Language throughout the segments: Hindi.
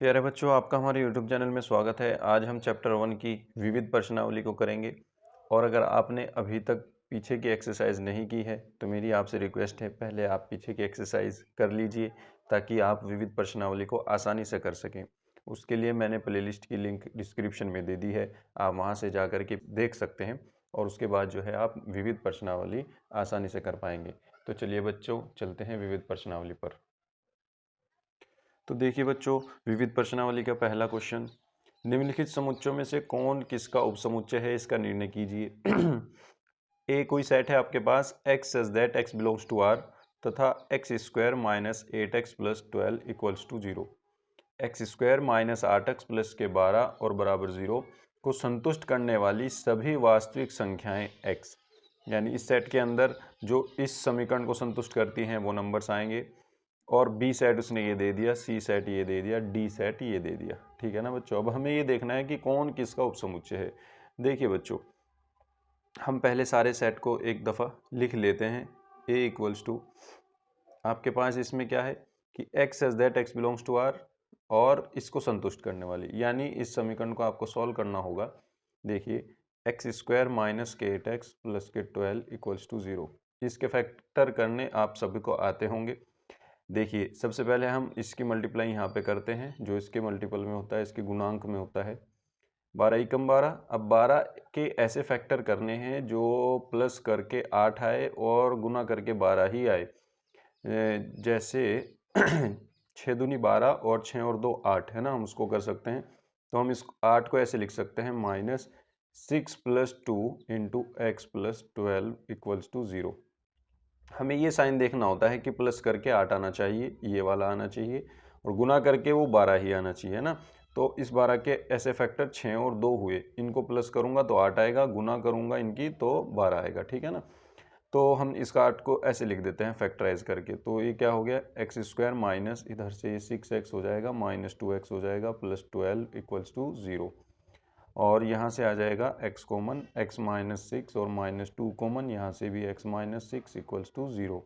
प्यारे बच्चों, आपका हमारे YouTube चैनल में स्वागत है। आज हम चैप्टर 1 की विविध प्रश्नावली को करेंगे। और अगर आपने अभी तक पीछे की एक्सरसाइज नहीं की है तो मेरी आपसे रिक्वेस्ट है, पहले आप पीछे की एक्सरसाइज कर लीजिए ताकि आप विविध प्रश्नावली को आसानी से कर सकें। उसके लिए मैंने प्लेलिस्ट की लिंक डिस्क्रिप्शन में दे दी है, आप वहां से जा कर के देख सकते हैं और उसके बाद जो है आप विविध प्रश्नावली आसानी से कर पाएंगे। तो चलिए बच्चों, चलते हैं विविध प्रश्नावली पर। तो देखिए बच्चों, विविध प्रश्नावली का पहला क्वेश्चन, निम्नलिखित समुच्चयों में से कौन किसका उपसमुच्चय है, इसका निर्णय कीजिए। ए कोई सेट है आपके पास x such that x belongs to R तथा x square minus 8x plus 12 equals to 0। X square minus 8x plus के 12 और बराबर 0 को संतुष्ट करने वाली सभी वास्तविक संख्याएं x, यानी इस सेट के अंदर जो इस समीकरण को संतुष्ट करती हैं वो नंबर्स आएंगे। और बी सेट उसने ये दे दिया, सी सेट ये दे दिया, डी सेट ये दे दिया। ठीक है ना बच्चों, अब हमें ये देखना है कि कौन किसका उपसमुच्चय है। देखिए बच्चों, हम पहले सारे सेट को एक दफ़ा लिख लेते हैं। ए इक्वल्स टू, आपके पास इसमें क्या है कि x as that x belongs to R और इसको संतुष्ट करने वाली, यानी इस समीकरण को आपको सॉल्व करना होगा। देखिए, एक्स स्क्वायर माइनस के 8x प्लस के 12 इक्वल्स टू 0, इसके फैक्टर करने आप सभी को आते होंगे। देखिए, सबसे पहले हम इसकी मल्टीप्लाई यहाँ पे करते हैं, जो इसके मल्टीपल में होता है, इसके गुणांक में होता है। 12 एकम 12। अब 12 के ऐसे फैक्टर करने हैं जो प्लस करके 8 आए और गुना करके 12 ही आए। जैसे 6 दूनी 12 और 6 और 2 8 है ना, हम उसको कर सकते हैं। तो हम इस 8 को ऐसे लिख सकते हैं minus 6 plus 2 into x plus 12 equals to 0। हमें ये साइन देखना होता है कि प्लस करके 8 आना चाहिए, ये वाला आना चाहिए, और गुना करके वो 12 ही आना चाहिए ना। तो इस 12 के ऐसे फैक्टर 6 और 2 हुए, इनको प्लस करूंगा तो 8 आएगा, गुना करूंगा इनकी तो 12 आएगा। ठीक है ना। तो हम इसका 8 को ऐसे लिख देते हैं फैक्टराइज करके। तो ये क्या हो गया, एक्स स्क्वायर माइनस इधर से ये 6x हो जाएगा, माइनस 2x हो जाएगा, प्लस 12 इक्वल्स टू 0। और यहाँ से आ जाएगा x कॉमन, x माइनस 6 और माइनस 2 कॉमन, यहाँ से भी x माइनस 6 इक्वल्स टू 0।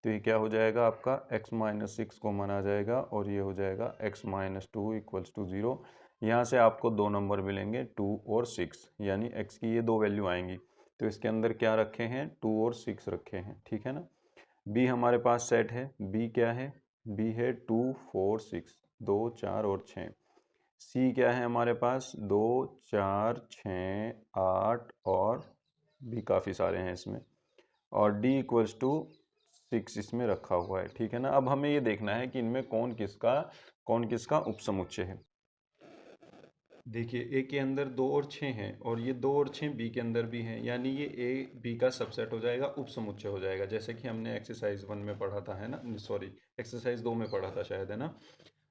तो ये क्या हो जाएगा आपका, x माइनस 6 कॉमन आ जाएगा और ये हो जाएगा x माइनस 2 इक्वल्स टू 0। यहाँ से आपको दो नंबर मिलेंगे 2 और 6, यानी x की ये दो वैल्यू आएंगी। तो इसके अंदर क्या रखे हैं, 2 और 6 रखे हैं। ठीक है ना। b हमारे पास सेट है, b क्या है, b है 2 4 6, 2 4 और 6। सी क्या है हमारे पास, 2 4 6 8 और भी काफ़ी सारे हैं इसमें। और डी इक्वल्स टू 6 इसमें रखा हुआ है। ठीक है ना। अब हमें ये देखना है कि इनमें कौन किसका उपसमुच्चय है। देखिए, ए के अंदर 2 और 6 हैं और ये 2 और 6 बी के अंदर भी हैं, यानी ये ए बी का सबसेट हो जाएगा, उपसमुच्चय हो जाएगा, जैसे कि हमने एक्सरसाइज 1 में पढ़ा था, है ना, सॉरी एक्सरसाइज 2 में पढ़ा था शायद, है ना।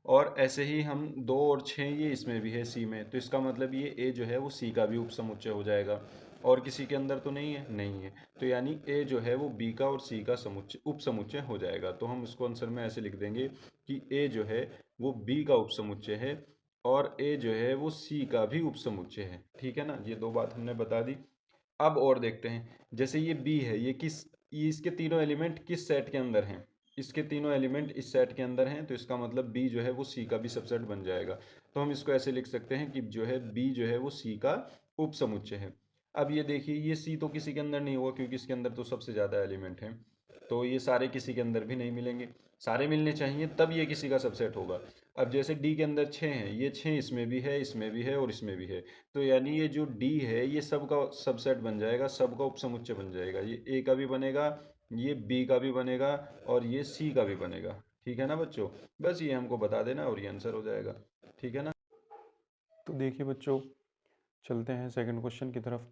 और ऐसे ही हम 2 और 6 ये इसमें भी है सी में, तो इसका मतलब ये ए जो है वो सी का भी उपसमुच्चय हो जाएगा। और किसी के अंदर तो नहीं है, नहीं है, तो यानी ए जो है वो बी का और सी का समुच्चय उपसमुच्चय हो जाएगा। तो हम इसको आंसर में ऐसे लिख देंगे कि ए जो है वो बी का उपसमुच्चय है और ए जो है वो सी का भी उपसमुच्चय है। ठीक है ना, ये दो बात हमने बता दी। अब और देखते हैं, जैसे ये बी है, ये इसके तीनों एलिमेंट किस सेट के अंदर हैं। इसके तीनों एलिमेंट इस सेट के अंदर हैं, तो इसका मतलब बी जो है वो सी का भी सबसेट बन जाएगा। तो हम इसको ऐसे लिख सकते हैं कि जो है बी जो है वो सी का उपसमुच्चय है। अब ये देखिए, ये सी तो किसी के अंदर नहीं होगा क्योंकि इसके अंदर तो सबसे ज़्यादा एलिमेंट हैं, तो ये सारे किसी के अंदर भी नहीं मिलेंगे, सारे मिलने चाहिए तब ये किसी का सबसेट होगा। अब जैसे डी के अंदर 6 हैं, ये 6 इसमें भी है, इसमें भी है और इसमें भी है, तो यानी ये जो डी है ये सबका सबसेट बन जाएगा, सबका उपसमुच्चय बन जाएगा। ये ए का भी बनेगा, ये बी का भी बनेगा और ये सी का भी बनेगा। ठीक है ना बच्चों, बस ये हमको बता देना और ये आंसर हो जाएगा। ठीक है ना। तो देखिए बच्चों, चलते हैं सेकंड क्वेश्चन की तरफ।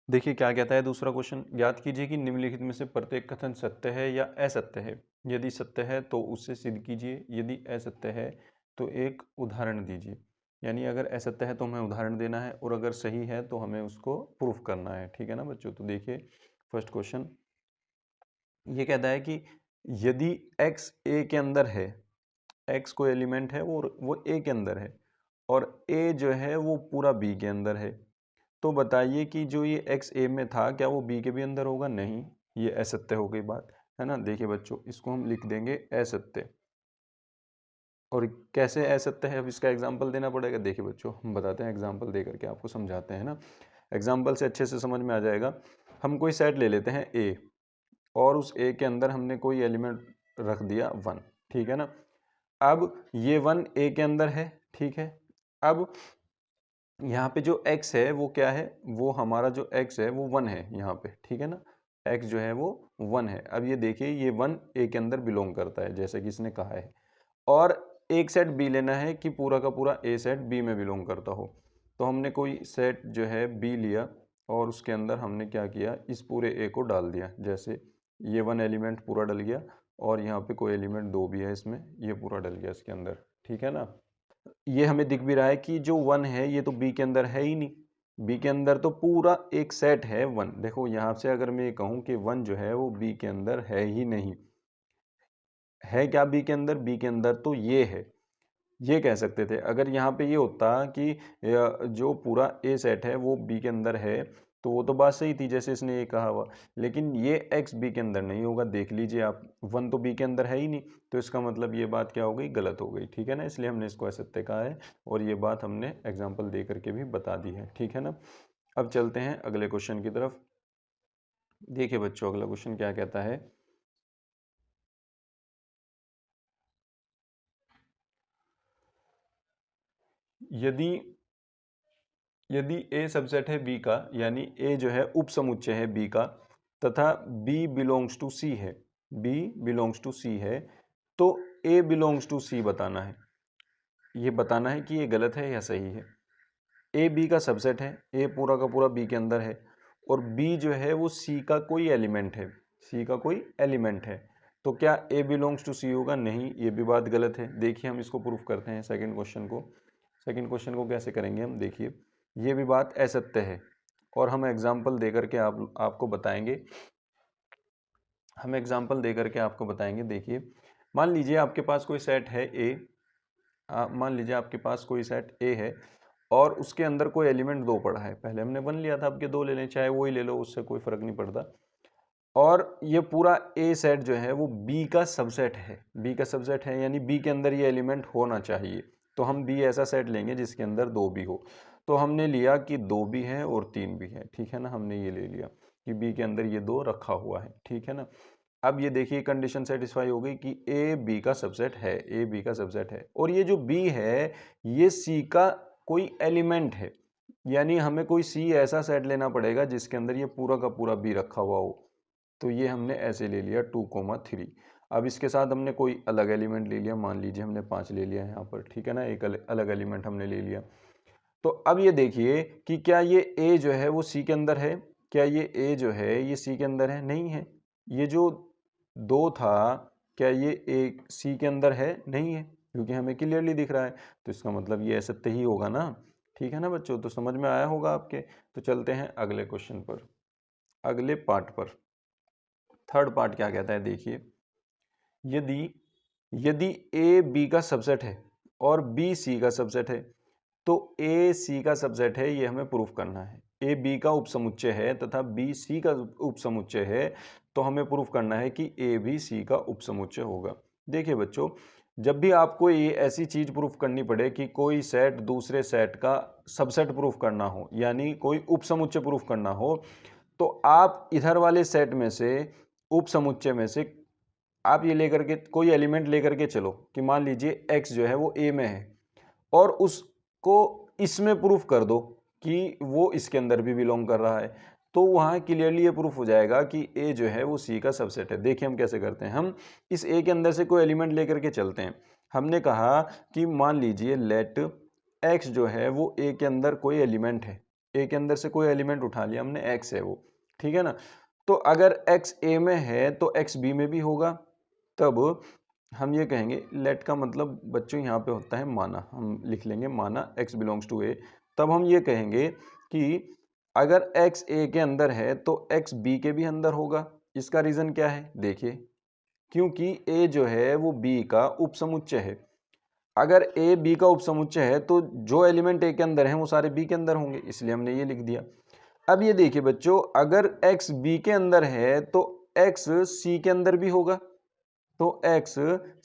देखिए क्या कहता है दूसरा क्वेश्चन, ज्ञात कीजिए कि निम्नलिखित में से प्रत्येक कथन सत्य है या असत्य है। यदि सत्य है तो उसे सिद्ध कीजिए, यदि असत्य है तो एक उदाहरण दीजिए। यानी अगर असत्य है तो हमें उदाहरण देना है और अगर सही है तो हमें उसको प्रूफ करना है। ठीक है ना बच्चों। तो देखिए फर्स्ट क्वेश्चन ये कहता है कि यदि x a के अंदर है, x कोई एलिमेंट है वो a के अंदर है और a जो है वो पूरा b के अंदर है, तो बताइए कि जो ये x a में था क्या वो b के भी अंदर होगा। नहीं, ये असत्य हो गई बात, है ना। देखिए बच्चों, इसको हम लिख देंगे असत्य। और कैसे असत्य है, अब इसका एग्जाम्पल देना पड़ेगा। देखिए बच्चों, हम बताते हैं, एग्जाम्पल दे करके आपको समझाते हैं ना, एग्जाम्पल से अच्छे से समझ में आ जाएगा। हम कोई सेट ले लेते हैं ए, और उस ए के अंदर हमने कोई एलिमेंट रख दिया 1, ठीक है ना। अब ये 1 ए के अंदर है, ठीक है। अब यहाँ पे जो x है वो क्या है, वो हमारा जो x है वो 1 है यहाँ पे, ठीक है ना। x जो है वो 1 है। अब ये देखिए, ये 1 a के अंदर बिलोंग करता है जैसे कि इसने कहा है, और एक सेट b लेना है कि पूरा का पूरा a सेट b में बिलोंग करता हो। तो हमने कोई सेट जो है b लिया, और उसके अंदर हमने क्या किया, इस पूरे a को डाल दिया। जैसे ये 1 एलिमेंट पूरा डल गया, और यहाँ पे कोई एलिमेंट 2 भी है इसमें, ये पूरा डल गया इसके अंदर, ठीक है ना। ये हमें दिख भी रहा है कि जो 1 है ये तो बी के अंदर है ही नहीं, बी के अंदर तो पूरा एक सेट है 1। देखो यहाँ से अगर मैं ये कहूँ कि 1 जो है वो बी के अंदर है ही नहीं, है क्या बी के अंदर, बी के अंदर तो ये है, ये कह सकते थे। अगर यहाँ पे ये होता कि जो पूरा ए सेट है वो बी के अंदर है, तो वो तो बात सही थी जैसे इसने ये कहा हुआ, लेकिन ये एक्स बी के अंदर नहीं होगा। देख लीजिए आप, 1 तो बी के अंदर है ही नहीं, तो इसका मतलब ये बात क्या हो गई, गलत हो गई, ठीक है ना। इसलिए हमने इसको असत्य कहा है, और ये बात हमने एग्जाम्पल दे करके भी बता दी है, ठीक है ना। अब चलते हैं अगले क्वेश्चन की तरफ। देखिए बच्चों, अगला क्वेश्चन क्या कहता है, यदि यदि ए सबसेट है बी का, यानी ए जो है उप समुच्चय है बी का, तथा बी बिलोंग्स टू सी है, बी बिलोंग्स टू सी है, तो ए बिलोंग्स टू सी बताना है। ये बताना है कि ये गलत है या सही है। ए बी का सबसेट है, ए पूरा का पूरा बी के अंदर है, और बी जो है वो सी का कोई एलिमेंट है, सी का कोई एलिमेंट है, तो क्या ए बिलोंग्स टू सी होगा, नहीं, ये भी बात गलत है। देखिए हम इसको प्रूफ करते हैं सेकंड क्वेश्चन को। सेकंड क्वेश्चन को कैसे करेंगे हम, देखिए ये भी बात असत्य है, और हम एग्जाम्पल दे करके आपको बताएंगे, हम एग्जाम्पल दे करके आपको बताएंगे। देखिए मान लीजिए आपके पास कोई सेट है ए, मान लीजिए आपके पास कोई सेट ए है, और उसके अंदर कोई एलिमेंट 2 पड़ा है। पहले हमने 1 लिया था, अब के 2 ले लें, चाहे वो ही ले लो, उससे कोई फर्क नहीं पड़ता। और ये पूरा ए सेट जो है वो बी का सबसेट है, बी का सबसेट है, यानी बी के अंदर ये एलिमेंट होना चाहिए। तो हम बी ऐसा सेट लेंगे जिसके अंदर 2 भी हो। तो हमने लिया कि 2 भी है और 3 भी है, ठीक है ना। हमने ये ले लिया कि बी के अंदर ये 2 रखा हुआ है, ठीक है ना। अब ये देखिए कंडीशन सेटिस्फाई हो गई कि ए बी का सबसेट है, ए बी का सबसेट है, और ये जो बी है ये सी का कोई एलिमेंट है, यानी हमें कोई सी ऐसा सेट लेना पड़ेगा जिसके अंदर ये पूरा का पूरा बी रखा हुआ हो। तो ये हमने ऐसे ले लिया 2,3। अब इसके साथ हमने कोई अलग एलिमेंट ले लिया, मान लीजिए हमने 5 ले लिया यहाँ पर, ठीक है ना, एक अलग एलिमेंट हमने ले लिया। तो अब ये देखिए कि क्या ये ए जो है वो सी के अंदर है, क्या ये ए जो है ये सी के अंदर है, नहीं है। ये जो 2 था, क्या ये ए सी के अंदर है, नहीं है, क्योंकि हमें क्लियरली दिख रहा है। तो इसका मतलब ये असत्य ही होगा ना, ठीक है ना बच्चों। तो समझ में आया होगा आपके। तो चलते हैं अगले क्वेश्चन पर, अगले पार्ट पर। थर्ड पार्ट क्या कहता है, देखिए यदि यदि ए बी का सबसेट है और बी सी का सबसेट है, तो ए सी का सबसेट है, ये हमें प्रूफ करना है। ए बी का उपसमुच्चय है तथा बी सी का उपसमुच्चय है, तो हमें प्रूफ करना है कि ए भी सी का उपसमुच्चय होगा। देखिए बच्चों, जब भी आपको ये ऐसी चीज प्रूफ करनी पड़े कि कोई सेट दूसरे सेट का सबसेट प्रूफ करना हो, यानी कोई उपसमुच्चय प्रूफ करना हो, तो आप इधर वाले सेट में से, उपसमुच्चय में से आप ये लेकर के कोई एलिमेंट लेकर के चलो कि मान लीजिए x जो है वो a में है, और उसको इसमें प्रूफ कर दो कि वो इसके अंदर भी बिलोंग कर रहा है, तो वहाँ क्लियरली ये प्रूफ हो जाएगा कि a जो है वो c का सबसेट है। देखिए हम कैसे करते हैं, हम इस a के अंदर से कोई एलिमेंट लेकर के चलते हैं। हमने कहा कि मान लीजिए लेट x जो है वो a के अंदर कोई एलिमेंट है, a के अंदर से कोई एलिमेंट उठा लिया हमने, x है वो, ठीक है ना। तो अगर x a में है तो x b में भी होगा। तब हम ये कहेंगे, लेट का मतलब बच्चों यहाँ पे होता है माना, हम लिख लेंगे माना x बिलोंग्स टू a। तब हम ये कहेंगे कि अगर x a के अंदर है तो x b के भी अंदर होगा। इसका रीज़न क्या है, देखिए क्योंकि a जो है वो b का उपसमुच्चय है। अगर a b का उपसमुच्चय है तो जो एलिमेंट a के अंदर हैं वो सारे b के अंदर होंगे, इसलिए हमने ये लिख दिया। अब ये देखिए बच्चों, अगर x b के अंदर है तो x c के अंदर भी होगा, तो x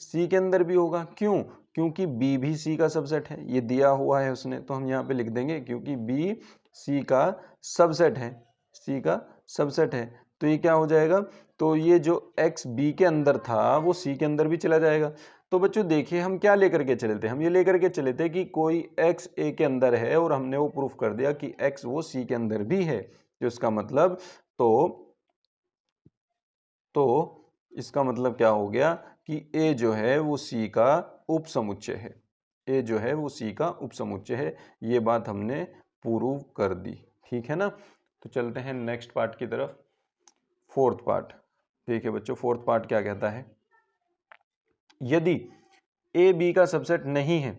c के अंदर भी होगा। क्यों, क्योंकि बी भी सी का सबसेट है, ये दिया हुआ है उसने, तो हम यहाँ पे लिख देंगे क्योंकि बी सी का सबसेट है, सी का सबसेट है। तो ये क्या हो जाएगा, तो ये जो x बी के अंदर था वो सी के अंदर भी चला जाएगा। तो बच्चों देखिए हम क्या लेकर के चले थे, हम ये लेकर के चले थे कि कोई x ए के अंदर है और हमने वो प्रूफ कर दिया कि x वो सी के अंदर भी है। तो इसका मतलब तो इसका मतलब क्या हो गया कि a जो है वो c का उपसमुच्चय है, a जो है वो c का उपसमुच्चय है। ये बात हमने प्रूव कर दी, ठीक है ना। तो चलते हैं नेक्स्ट पार्ट की तरफ, फोर्थ पार्ट। देखिए बच्चों फोर्थ पार्ट क्या कहता है, यदि ए बी का सबसेट नहीं है,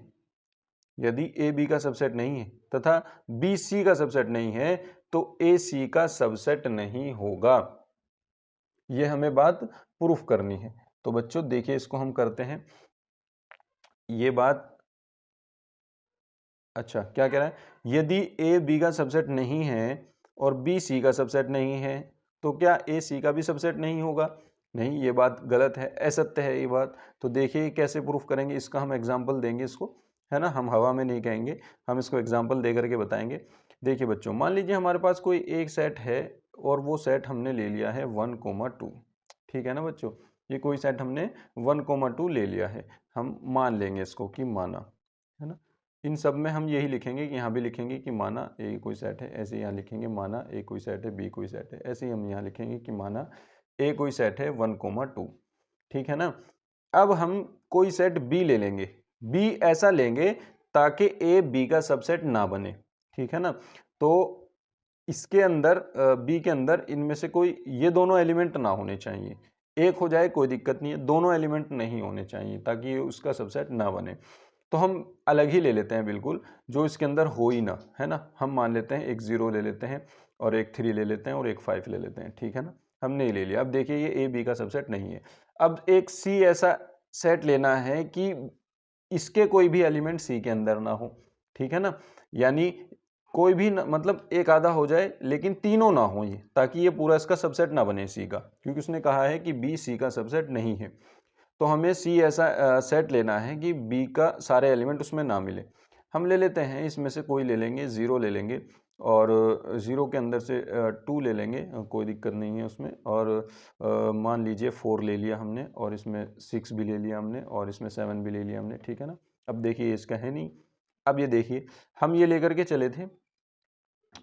यदि ए बी का सबसेट नहीं है तथा बी सी का सबसेट नहीं है तो ए सी का सबसेट नहीं होगा। यह हमें बात प्रूफ करनी है। तो बच्चों देखिए इसको हम करते हैं, ये बात अच्छा क्या कह रहा है, यदि ए बी का सबसेट नहीं है और बी सी का सबसेट नहीं है तो क्या ए सी का भी सबसेट नहीं होगा। नहीं, ये बात गलत है, असत्य है ये बात। तो देखिए कैसे प्रूफ करेंगे, इसका हम एग्जाम्पल देंगे इसको, है ना, हम हवा में नहीं कहेंगे, हम इसको एग्जाम्पल दे करके बताएंगे। देखिए बच्चों मान लीजिए हमारे पास कोई एक सेट है और वो सेट हमने ले लिया है 1,2, ठीक है ना बच्चों, ये कोई सेट हमने 1,2 ले लिया है, हम मान लेंगे इसको कि माना, है ना। इन सब में हम यही लिखेंगे कि यहाँ भी लिखेंगे कि माना ए कोई सेट है, ऐसे यहाँ लिखेंगे माना ए कोई सेट है, बी कोई सेट है, ऐसे ही हम यहाँ लिखेंगे कि माना ए कोई सेट है 1,2, ठीक है ना। अब हम कोई सेट बी ले लेंगे, बी ऐसा लेंगे ताकि ए बी का सबसेट ना बने, ठीक है ना। तो इसके अंदर बी के अंदर इनमें से कोई ये दोनों एलिमेंट ना होने चाहिए, एक हो जाए कोई दिक्कत नहीं है, दोनों एलिमेंट नहीं होने चाहिए ताकि ये उसका सबसेट ना बने। तो हम अलग ही ले लेते हैं बिल्कुल, जो इसके अंदर हो ही ना, है ना। हम मान लेते हैं एक 0 ले लेते हैं और एक 3 ले लेते हैं और एक 5 ले लेते हैं, ठीक है ना। हमने ले लिया। अब देखिए ये ए बी का सबसेट नहीं है। अब एक सी ऐसा सेट लेना है कि इसके कोई भी एलिमेंट सी के अंदर ना हो, ठीक है ना। यानी कोई भी मतलब एक आधा हो जाए लेकिन तीनों ना हो ये, ताकि ये पूरा इसका सबसेट ना बने सी का, क्योंकि उसने कहा है कि बी सी का सबसेट नहीं है। तो हमें सी ऐसा सेट लेना है कि बी का सारे एलिमेंट उसमें ना मिले। हम ले लेते हैं इसमें से कोई ले लेंगे, 0 ले लेंगे और 0 के अंदर से 2 ले लेंगे, कोई दिक्कत नहीं है उसमें। और मान लीजिए 4 ले लिया हमने और इसमें 6 भी ले लिया हमने और इसमें 7 भी ले लिया हमने, ठीक है ना। अब देखिए इसका है नहीं। अब ये देखिए हम ये लेकर के चले थे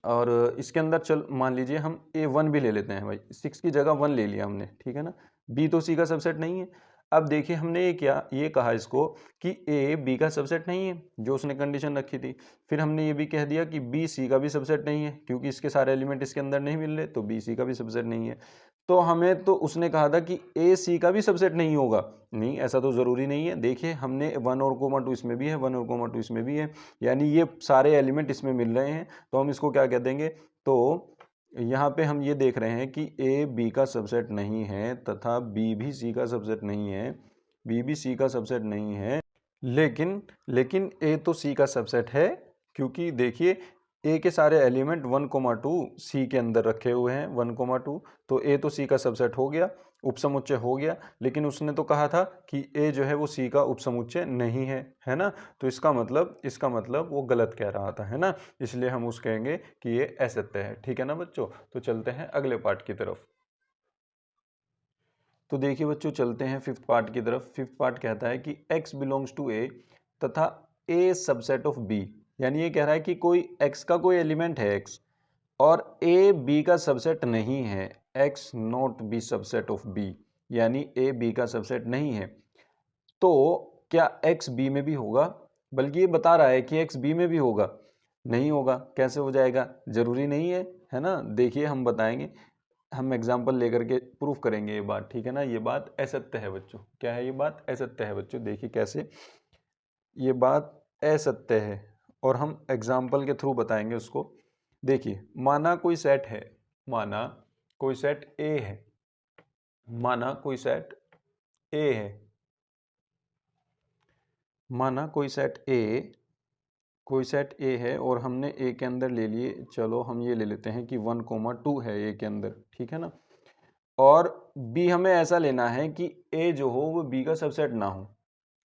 और इसके अंदर चल मान लीजिए हम A1 भी ले लेते हैं भाई, 6 की जगह 1 ले लिया हमने, ठीक है ना। B तो C का सबसेट नहीं है। अब देखिए हमने ये कहा इसको कि A B का सबसेट नहीं है, जो उसने कंडीशन रखी थी। फिर हमने ये भी कह दिया कि B C का भी सबसेट नहीं है, क्योंकि इसके सारे एलिमेंट इसके अंदर नहीं मिल रहे, तो B C का भी सबसेट नहीं है। तो हमें तो उसने कहा था कि A C का भी सबसेट नहीं होगा। नहीं, ऐसा तो ज़रूरी नहीं है। देखिए हमने 1 और कोमा 2 इसमें भी है, 1 और कोमा 2 इसमें भी है, यानी ये सारे एलिमेंट इसमें मिल रहे हैं। तो हम इसको क्या कह देंगे, तो यहाँ पे हम ये देख रहे हैं कि ए बी का सबसेट नहीं है तथा बी भी सी का सबसेट नहीं है, बी भी सी का सबसेट नहीं है, लेकिन ए तो सी का सबसेट है, क्योंकि देखिए ए के सारे एलिमेंट 1,2 सी के अंदर रखे हुए हैं, 1,2, तो ए तो सी का सबसेट हो गया, उपसमुच्चय हो गया। लेकिन उसने तो कहा था कि ए जो है वो सी का उपसमुच्चय नहीं है ना। तो इसका मतलब वो गलत कह रहा था, है ना। इसलिए हम उस कहेंगे कि ये असत्य है, ठीक है ना बच्चों। तो चलते हैं अगले पार्ट की तरफ। तो देखिए बच्चों चलते हैं फिफ्थ पार्ट की तरफ। फिफ्थ पार्ट कहता है कि x बिलोंग्स टू ए तथा a सबसेट ऑफ b, यानी ये कह रहा है कि कोई x का कोई एलिमेंट है x और a b का सबसेट नहीं है, x not be subset of b, यानी a b का सबसेट नहीं है। तो क्या x b में भी होगा, बल्कि ये बता रहा है कि x b में भी होगा। नहीं होगा, कैसे हो जाएगा, जरूरी नहीं है ना। देखिए हम बताएंगे, हम एग्जाम्पल लेकर के प्रूफ करेंगे ये बात, ठीक है ना। ये बात असत्य है बच्चों। क्या है ये बात, असत्य है बच्चों। देखिए कैसे ये बात असत्य है और हम एग्जाम्पल के थ्रू बताएंगे उसको। देखिए माना कोई सेट है, माना कोई सेट ए है, माना कोई सेट ए है, माना कोई सेट ए है और हमने ए के अंदर ले लिए, चलो हम ये ले लेते हैं कि 1,2 है ए के अंदर, ठीक है ना। और बी हमें ऐसा लेना है कि ए जो हो वो बी का सबसेट ना हो,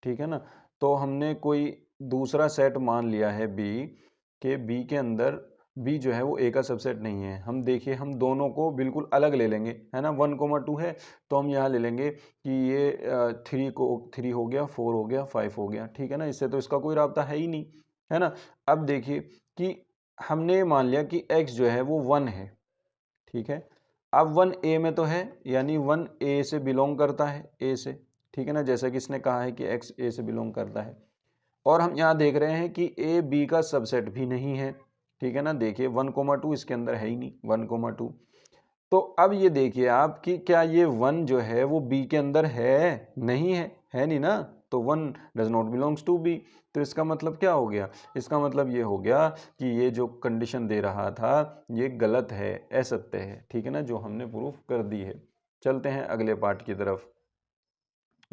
ठीक है ना। तो हमने कोई दूसरा सेट मान लिया है बी, के बी के अंदर बी जो है वो ए का सबसेट नहीं है। हम देखिए हम दोनों को बिल्कुल अलग ले लेंगे, है ना। 1,2 है तो हम यहाँ ले लेंगे कि ये 3 हो गया, 4 हो गया, 5 हो गया, ठीक है ना। इससे तो इसका कोई राब्ता है ही नहीं, है ना। अब देखिए कि हमने मान लिया कि x जो है वो 1 है, ठीक है। अब 1 ए में तो है, यानी 1 ए से बिलोंग करता है, ए से, ठीक है ना, जैसा कि इसने कहा है कि x ए से बिलोंग करता है। और हम यहाँ देख रहे हैं कि ए बी का सबसेट भी नहीं है, ठीक है ना। देखिए 1,2 इसके अंदर है ही नहीं, 1,2। तो अब ये देखिए आप कि क्या ये 1 जो है वो बी के अंदर है, नहीं है नहीं ना। तो 1 does not belongs to B. तो इसका मतलब क्या हो गया, इसका मतलब ये हो गया कि ये जो कंडीशन दे रहा था ये गलत है, असत्य है, ठीक है ना, जो हमने प्रूफ कर दी है। चलते हैं अगले पार्ट की तरफ।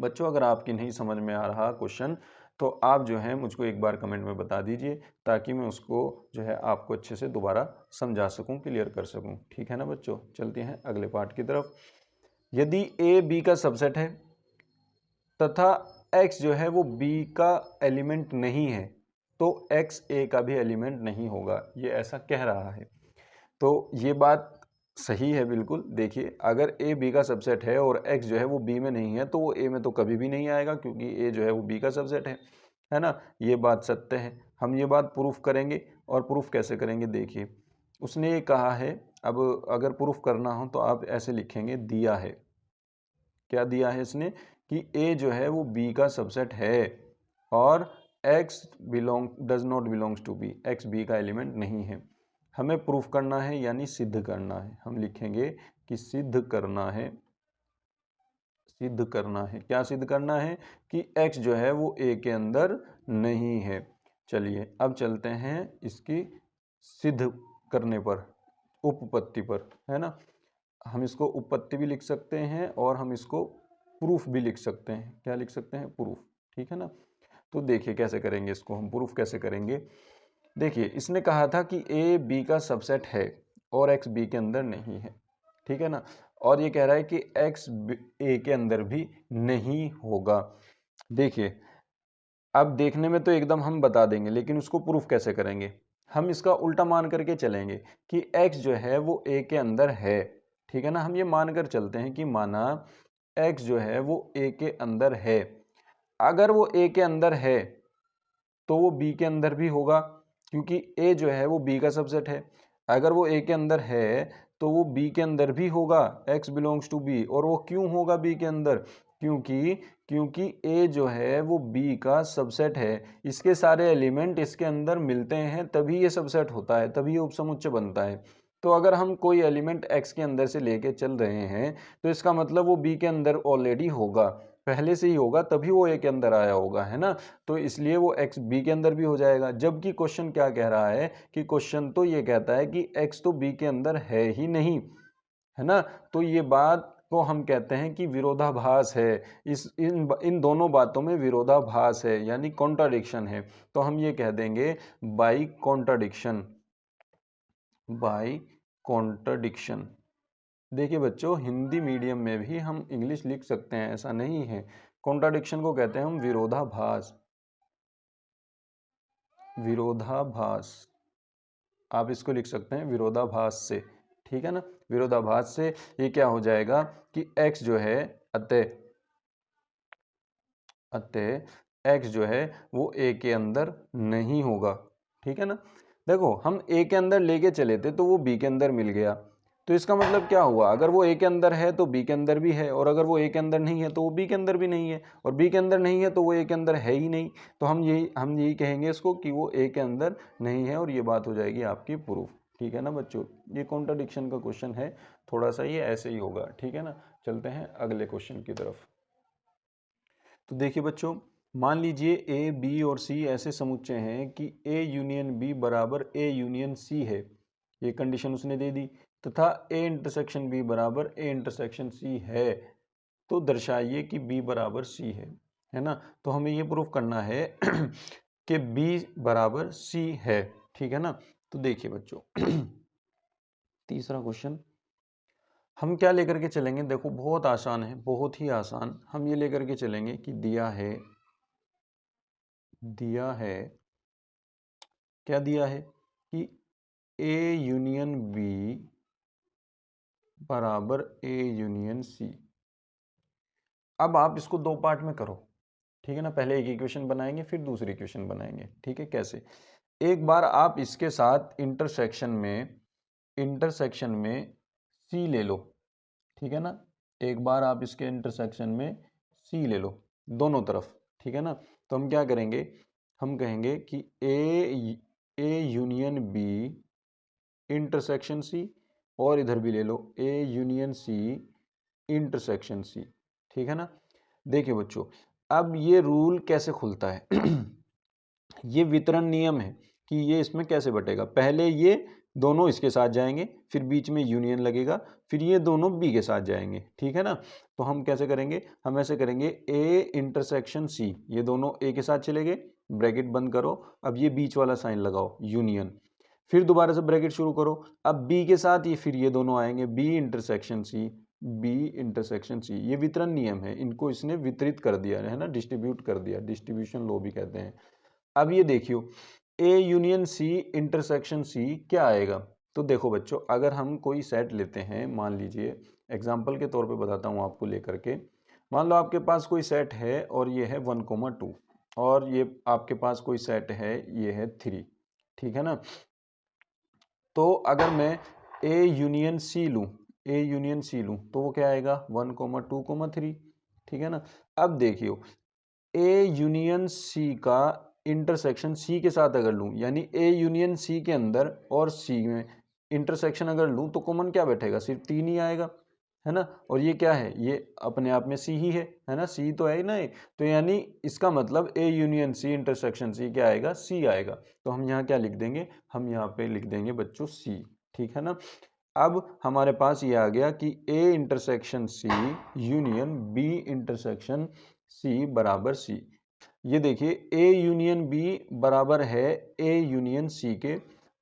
बच्चों अगर आपकी नहीं समझ में आ रहा क्वेश्चन तो आप जो है मुझको एक बार कमेंट में बता दीजिए, ताकि मैं उसको जो है आपको अच्छे से दोबारा समझा सकूं, क्लियर कर सकूं, ठीक है ना बच्चों। चलते हैं अगले पार्ट की तरफ। यदि ए बी का सबसेट है तथा x जो है वो b का एलिमेंट नहीं है, तो x a का भी एलिमेंट नहीं होगा, ये ऐसा कह रहा है। तो ये बात सही है बिल्कुल। देखिए अगर a b का सबसेट है और x जो है वो b में नहीं है, तो वो a में तो कभी भी नहीं आएगा, क्योंकि a जो है वो b का सबसेट है ना। ये बात सत्य है। हम ये बात प्रूफ करेंगे, और प्रूफ कैसे करेंगे, देखिए उसने ये कहा है। अब अगर प्रूफ करना हो तो आप ऐसे लिखेंगे, दिया है, क्या दिया है इसने, कि a जो है वो b का सबसेट है और x does not belongs to b, x b का एलिमेंट नहीं है। हमें प्रूफ करना है, यानी सिद्ध करना है। हम लिखेंगे कि सिद्ध करना है, सिद्ध करना है। क्या सिद्ध करना है, कि x जो है वो a के अंदर नहीं है। चलिए अब चलते हैं इसकी सिद्ध करने पर, उपपत्ति पर, है ना। हम इसको उपपत्ति भी लिख सकते हैं और हम इसको प्रूफ भी लिख सकते हैं। क्या लिख सकते हैं, प्रूफ, ठीक है ना। तो देखिए कैसे करेंगे इसको, हम प्रूफ कैसे करेंगे। देखिए इसने कहा था कि ए बी का सबसेट है और एक्स बी के अंदर नहीं है, ठीक है ना। और ये कह रहा है कि एक्स ए के अंदर भी नहीं होगा। देखिए अब देखने में तो एकदम हम बता देंगे, लेकिन उसको प्रूफ कैसे करेंगे। हम इसका उल्टा मान करके चलेंगे कि x जो है वो a के अंदर है, ठीक है ना। हम ये मानकर चलते हैं कि माना x जो है वो a के अंदर है। अगर वो a के अंदर है तो वो b के अंदर भी होगा, क्योंकि a जो है वो b का सबसेट है। अगर वो a के अंदर है तो वो b के अंदर भी होगा, x बिलोंग्स टू b। और वो क्यों होगा b के अंदर, क्योंकि a जो है वो b का सबसेट है। इसके सारे एलिमेंट इसके अंदर मिलते हैं तभी ये सबसेट होता है, तभी ये उपसमुच्चय बनता है। तो अगर हम कोई एलिमेंट x के अंदर से लेके चल रहे हैं तो इसका मतलब वो b के अंदर ऑलरेडी होगा, पहले से ही होगा, तभी वो a के अंदर आया होगा, है ना। तो इसलिए वो x b के अंदर भी हो जाएगा। जबकि क्वेश्चन क्या कह रहा है, कि क्वेश्चन तो ये कहता है कि x तो b के अंदर है ही नहीं, है ना। तो ये बात को हम कहते हैं कि विरोधाभास है। इन दोनों बातों में विरोधाभास है, यानी कॉन्ट्राडिक्शन है। तो हम ये कह देंगे बाई कॉन्ट्राडिक्शन, बाई कॉन्ट्राडिक्शन। देखिए बच्चों हिंदी मीडियम में भी हम इंग्लिश लिख सकते हैं, ऐसा नहीं है। कॉन्ट्राडिक्शन को कहते हैं हम विरोधाभास, विरोधाभास। आप इसको लिख सकते हैं विरोधाभास से, ठीक है ना। विरोधाभास से ये क्या हो जाएगा कि x जो है अतः x जो है वो a के अंदर नहीं होगा, ठीक है ना। देखो हम a के अंदर लेके चले थे तो वो b के अंदर मिल गया, तो इसका मतलब क्या हुआ, अगर वो a के अंदर है तो b के अंदर भी है, और अगर वो a के अंदर नहीं है तो वो b के अंदर भी नहीं है, और b के अंदर नहीं है तो वो a के अंदर है ही नहीं। तो हम यही कहेंगे इसको कि वो a के अंदर नहीं है, और ये बात हो जाएगी आपकी प्रूफ, ठीक है ना बच्चों। ये कॉन्ट्राडिक्शन का क्वेश्चन है, थोड़ा सा ये ऐसे ही होगा, ठीक है ना। चलते हैं अगले क्वेश्चन की तरफ। तो देखिए बच्चों मान लीजिए ए बी और सी ऐसे समुच्चय हैं कि ए यूनियन बी बराबर ए यूनियन सी है, ये कंडीशन उसने दे दी, तथा ए इंटरसेक्शन बी बराबर ए इंटरसेक्शन सी है। तो दर्शाइए कि बी बराबर सी है ना। तो हमें ये प्रूफ करना है कि बी बराबर सी है, ठीक है ना। तो देखिए बच्चों तीसरा क्वेश्चन हम क्या लेकर के चलेंगे, देखो बहुत आसान है, बहुत ही आसान। हम ये लेकर के चलेंगे कि दिया है दिया है, क्या दिया है कि ए यूनियन बी बराबर ए यूनियन सी। अब आप इसको दो पार्ट में करो, ठीक है ना। पहले एक इक्वेशन बनाएंगे फिर दूसरी इक्वेशन बनाएंगे, ठीक है। कैसे, एक बार आप इसके साथ इंटरसेक्शन में सी ले लो, ठीक है ना। एक बार आप इसके इंटरसेक्शन में सी ले लो दोनों तरफ, ठीक है ना। तो हम क्या करेंगे, हम कहेंगे कि A union B intersection C, और इधर भी ले लो ए यूनियन सी इंटरसेक्शन सी, ठीक है ना। देखिए बच्चों, अब ये रूल कैसे खुलता है ये वितरण नियम है कि ये इसमें कैसे बटेगा। पहले ये दोनों इसके साथ जाएंगे, फिर बीच में यूनियन लगेगा, फिर ये दोनों बी के साथ जाएंगे, ठीक है ना। तो हम कैसे करेंगे, हम ऐसे करेंगे ए इंटरसेक्शन सी, ये दोनों ए के साथ चले गए, ब्रैकेट बंद करो, अब ये बीच वाला साइन लगाओ यूनियन, फिर दोबारा से ब्रैकेट शुरू करो, अब बी के साथ ये फिर ये दोनों आएंगे B intersection C, B intersection C. ये वितरण नियम है, इनको इसने वितरित कर दिया है ना, डिस्ट्रीब्यूट कर दिया, डिस्ट्रीब्यूशन लॉ भी कहते हैं। अब ये देखियो ए यूनियन सी इंटरसेक्शन सी क्या आएगा। तो देखो बच्चों, अगर हम कोई सेट लेते हैं, मान लीजिए एग्जाम्पल के तौर पे बताता हूँ आपको लेकर के, मान लो आपके पास कोई सेट है और ये है 1,2, और ये आपके पास कोई सेट है, ये है 3, ठीक है ना। तो अगर मैं ए यूनियन सी लूँ, ए यूनियन सी लूँ तो वो क्या आएगा 1,2,3, ठीक है ना। अब देखियो ए यूनियन सी का इंटरसेक्शन सी के साथ अगर लूँ, यानी ए यूनियन सी के अंदर और सी में इंटरसेक्शन अगर लूँ तो कॉमन क्या बैठेगा, सिर्फ 3 ही आएगा, है ना। और ये क्या है, ये अपने आप में सी ही है ना, सी तो है ही ना ये। तो यानी इसका मतलब ए यूनियन सी इंटरसेक्शन सी क्या आएगा, सी आएगा। तो हम यहाँ क्या लिख देंगे, हम यहाँ पे लिख देंगे बच्चों सी, ठीक है ना। अब हमारे पास ये आ गया कि A intersection C union B intersection C बराबर सी। ये देखिए ए यूनियन बी बराबर है ए यूनियन सी के,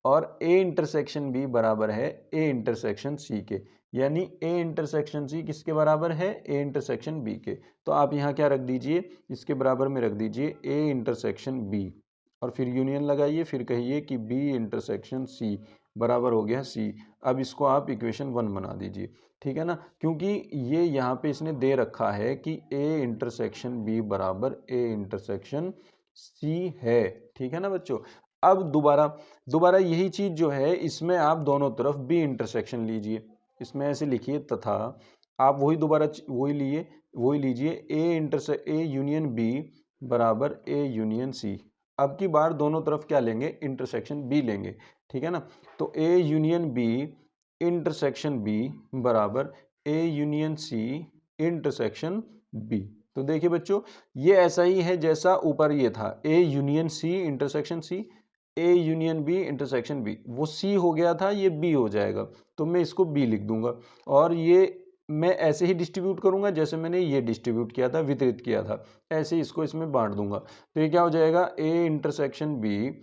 और ए इंटरसेक्शन बी बराबर है ए इंटरसेक्शन सी के, यानी ए इंटरसेक्शन सी किसके बराबर है, ए इंटरसेक्शन बी के। तो आप यहाँ क्या रख दीजिए, इसके बराबर में रख दीजिए ए इंटरसेक्शन बी, और फिर यूनियन लगाइए, फिर कहिए कि बी इंटरसेक्शन सी बराबर हो गया सी। अब इसको आप इक्वेशन 1 बना दीजिए, ठीक है ना, क्योंकि ये यहाँ पे इसने दे रखा है कि ए इंटरसेक्शन बी बराबर ए इंटरसेक्शन सी है, ठीक है ना बच्चों। अब दोबारा दोबारा यही चीज जो है, इसमें आप दोनों तरफ बी इंटरसेक्शन लीजिए, इसमें ऐसे लिखिए तथा आप वही दोबारा वही लीजिए ए यूनियन बी बराबर ए यूनियन सी। अब की बार दोनों तरफ क्या लेंगे, इंटरसेक्शन बी लेंगे, ठीक है ना। तो A union B intersection B बराबर A union C intersection B. तो देखिए बच्चों, ये ऐसा ही है जैसा ऊपर ये था, A union C intersection C, A union B intersection B, वो सी हो गया था, ये बी हो जाएगा, तो मैं इसको बी लिख दूंगा। और ये मैं ऐसे ही डिस्ट्रीब्यूट करूंगा जैसे मैंने ये डिस्ट्रीब्यूट किया था, वितरित किया था, ऐसे ही इसको इसमें बांट दूंगा। तो ये क्या हो जाएगा, A intersection B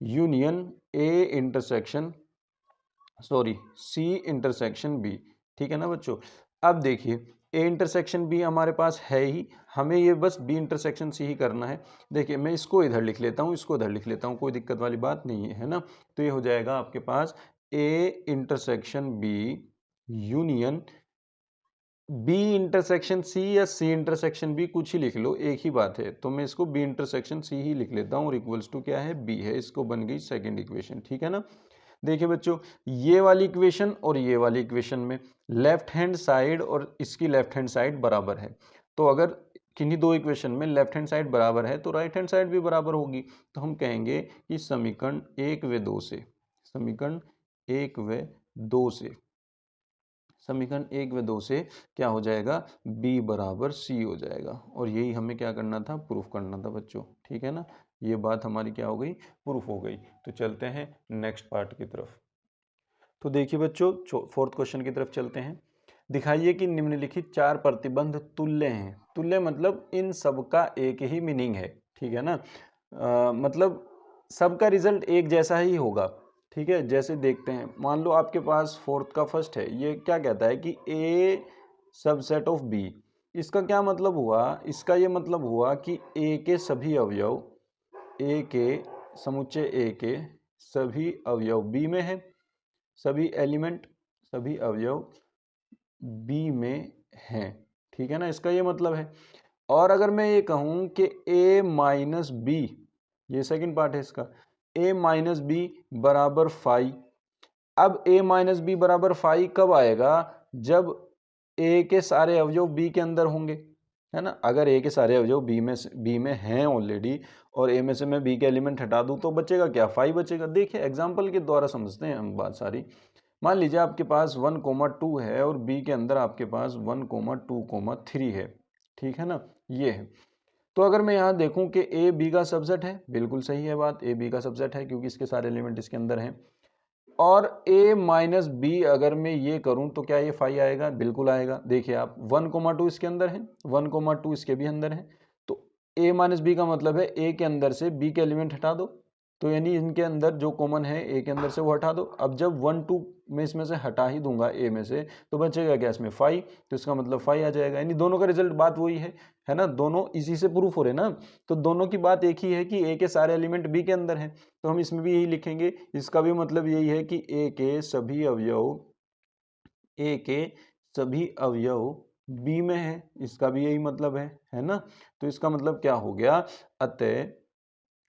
union A intersection C intersection B, ठीक है ना बच्चों। अब देखिए ए इंटरसेक्शन बी हमारे पास है ही, हमें ये बस बी इंटरसेक्शन सी ही करना है। देखिए मैं इसको इधर लिख लेता हूँ, इसको इधर लिख लेता हूँ, कोई दिक्कत वाली बात नहीं है ना। तो ये हो जाएगा आपके पास A intersection B union B intersection C, या सी इंटरसेक्शन बी, कुछ ही लिख लो, एक ही बात है। तो मैं इसको बी इंटरसेक्शन सी ही लिख लेता हूँ, और इक्वल्स टू क्या है, बी है। इसको बन गई सेकेंड इक्वेशन, ठीक है ना। देखिए बच्चों, ये वाली इक्वेशन और ये वाली इक्वेशन में लेफ्ट हैंड साइड और इसकी लेफ्ट हैंड साइड बराबर है। तो अगर किन्हीं दो इक्वेशन में लेफ्ट हैंड साइड बराबर है तो राइट हैंड साइड भी बराबर होगी। तो हम कहेंगे कि समीकरण 1 व 2 से, समीकरण 1 व 2 से, समीकरण 1 व 2 से क्या हो जाएगा, b बराबर c हो जाएगा। और यही हमें क्या करना था, प्रूफ करना था बच्चों, ठीक है ना। ये बात हमारी क्या हो गई, प्रूफ हो गई। तो चलते हैं नेक्स्ट पार्ट की तरफ। तो देखिए बच्चों, फोर्थ क्वेश्चन की तरफ चलते हैं। दिखाइए कि निम्नलिखित 4 प्रतिबंध तुल्य हैं। तुल्य मतलब इन सब का एक ही मीनिंग है, ठीक है ना। मतलब सबका रिजल्ट एक जैसा ही होगा, ठीक है। जैसे देखते हैं, मान लो आपके पास फोर्थ का फर्स्ट है, ये क्या कहता है कि ए सबसेट ऑफ बी। इसका क्या मतलब हुआ, इसका ये मतलब हुआ कि ए के सभी अवयव ए के समुच्चय ए के सभी अवयव बी में है, सभी एलिमेंट सभी अवयव बी में हैं, ठीक है ना, इसका ये मतलब है। और अगर मैं ये कहूँ कि a माइनस बी, ये सेकंड पार्ट है इसका, a माइनस बी बराबर 5। अब a माइनस बी बराबर 5 कब आएगा? जब a के सारे अवयव b के अंदर होंगे, है ना। अगर a के सारे अवयव b में हैं ऑलरेडी और a में से मैं b के एलिमेंट हटा दूं तो बचेगा क्या? 5 बचेगा। देखिए एग्जाम्पल के द्वारा समझते हैं हम बात सारी। मान लीजिए आपके पास 1,2 है और b के अंदर आपके पास 1,2,3 है, ठीक है ना, ये है। तो अगर मैं यहाँ देखूं कि a b का सबसेट है, बिल्कुल सही है बात, a b का सबसेट है क्योंकि इसके सारे एलिमेंट इसके अंदर हैं। और a माइनस बी अगर मैं ये करूं तो क्या ये 5 आएगा? बिल्कुल आएगा। देखिए आप 1,2 इसके अंदर है, 1,2 इसके भी अंदर है, तो a माइनस बी का मतलब है a के अंदर से b के एलिमेंट हटा दो, तो यानी इनके अंदर जो कॉमन है a के अंदर से वो हटा दो। अब जब 1 2 मैं इसमें से हटा ही दूंगा a में से तो बचेगा क्या इसमें? 5, तो इसका मतलब 5 आ जाएगा। यानी दोनों का रिजल्ट बात वही है ना, दोनों इसी से प्रूफ हो रहे ना, तो दोनों की बात एक ही है कि a के सारे एलिमेंट b के अंदर हैं, तो हम इसमें भी यही लिखेंगे। इसका भी मतलब यही है कि a के सभी अवयव b में है, इसका भी यही मतलब है ना। तो इसका मतलब क्या हो गया?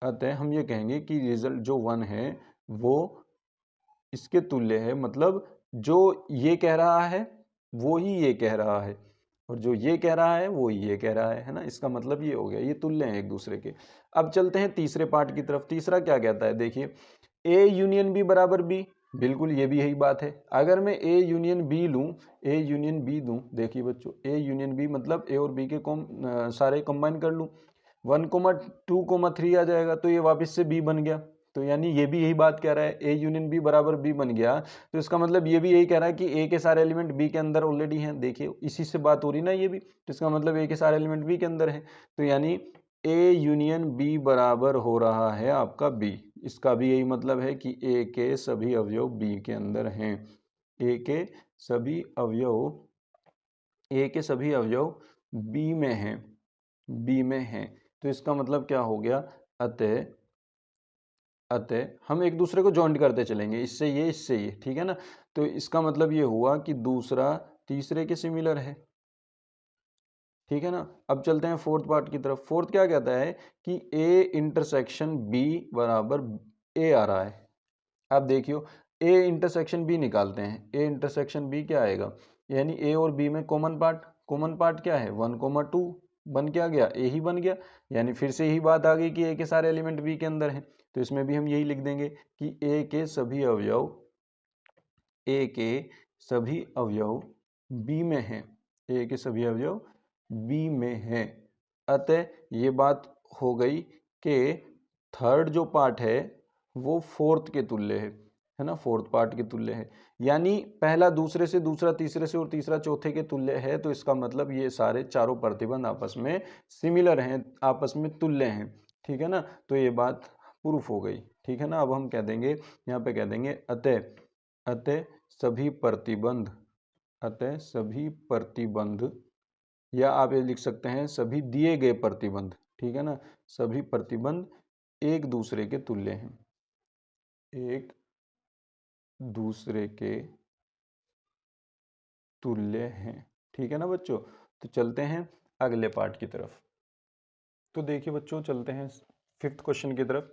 अतः हम ये कहेंगे कि रिजल्ट जो 1 है वो इसके तुल्य है, मतलब जो ये कह रहा है वो ही ये कह रहा है और जो ये कह रहा है वो ये कह रहा है ना। इसका मतलब ये हो गया, ये तुल्य हैं एक दूसरे के। अब चलते हैं तीसरे पार्ट की तरफ। तीसरा क्या कहता है? देखिए A यूनियन B बराबर B, बिल्कुल ये भी यही बात है। अगर मैं A यूनियन B लूँ, A यूनियन B दूँ, देखिए बच्चों A यूनियन B मतलब A और B के सारे कंबाइन कर लूँ, 1,2,3 आ जाएगा, तो ये वापस से B बन गया। तो यानी ये भी यही बात कह रहा है, A यूनियन B बराबर B बन गया, तो इसका मतलब ये भी यही कह रहा है कि A के सारे एलिमेंट B के अंदर ऑलरेडी हैं। देखिए इसी से बात हो रही ना ये भी, तो इसका मतलब A के सारे एलिमेंट B के अंदर हैं, तो यानी A यूनियन B बराबर हो रहा है आपका B। इसका भी यही मतलब है कि A के सभी अवयव B के अंदर हैं। A के सभी अवयव B में हैं, B में हैं। तो इसका मतलब क्या हो गया? अतः हम एक दूसरे को जॉइंट करते चलेंगे, इससे ये, ठीक है ना। तो इसका मतलब ये हुआ कि दूसरा तीसरे के सिमिलर है, ठीक है ना। अब चलते हैं फोर्थ पार्ट की तरफ। फोर्थ क्या कहता है कि A इंटरसेक्शन B बराबर A आ रहा है। अब देखियो A इंटरसेक्शन B निकालते हैं। A इंटरसेक्शन B क्या आएगा? यानी A और B में कॉमन पार्ट क्या है? 1,2 बन क्या गया? A ही बन गया। यानी फिर से यही बात आ गई कि A के सारे एलिमेंट B के अंदर हैं, तो इसमें भी हम यही लिख देंगे कि A के सभी अवयव B में हैं, A के सभी अवयव B में हैं। अतः ये बात हो गई कि थर्ड जो पार्ट है वो फोर्थ के तुल्य है ना, फोर्थ पार्ट के तुल्य है। यानी पहला दूसरे से, दूसरा तीसरे से और तीसरा चौथे के तुल्य है, तो इसका मतलब ये सारे चारों प्रतिबंध आपस में सिमिलर हैं, आपस में तुल्य हैं, ठीक है ना। तो ये बात प्रूफ हो गई, ठीक है ना। अब हम कह देंगे, यहाँ पे कह देंगे अतः सभी प्रतिबंध, या आप ये लिख सकते हैं सभी दिए गए प्रतिबंध, ठीक है ना। सभी प्रतिबंध एक दूसरे के तुल्य हैं, एक दूसरे के तुल्य हैं, ठीक है ना बच्चों। तो चलते हैं अगले पार्ट की तरफ। तो देखिए बच्चों, चलते हैं फिफ्थ क्वेश्चन की तरफ।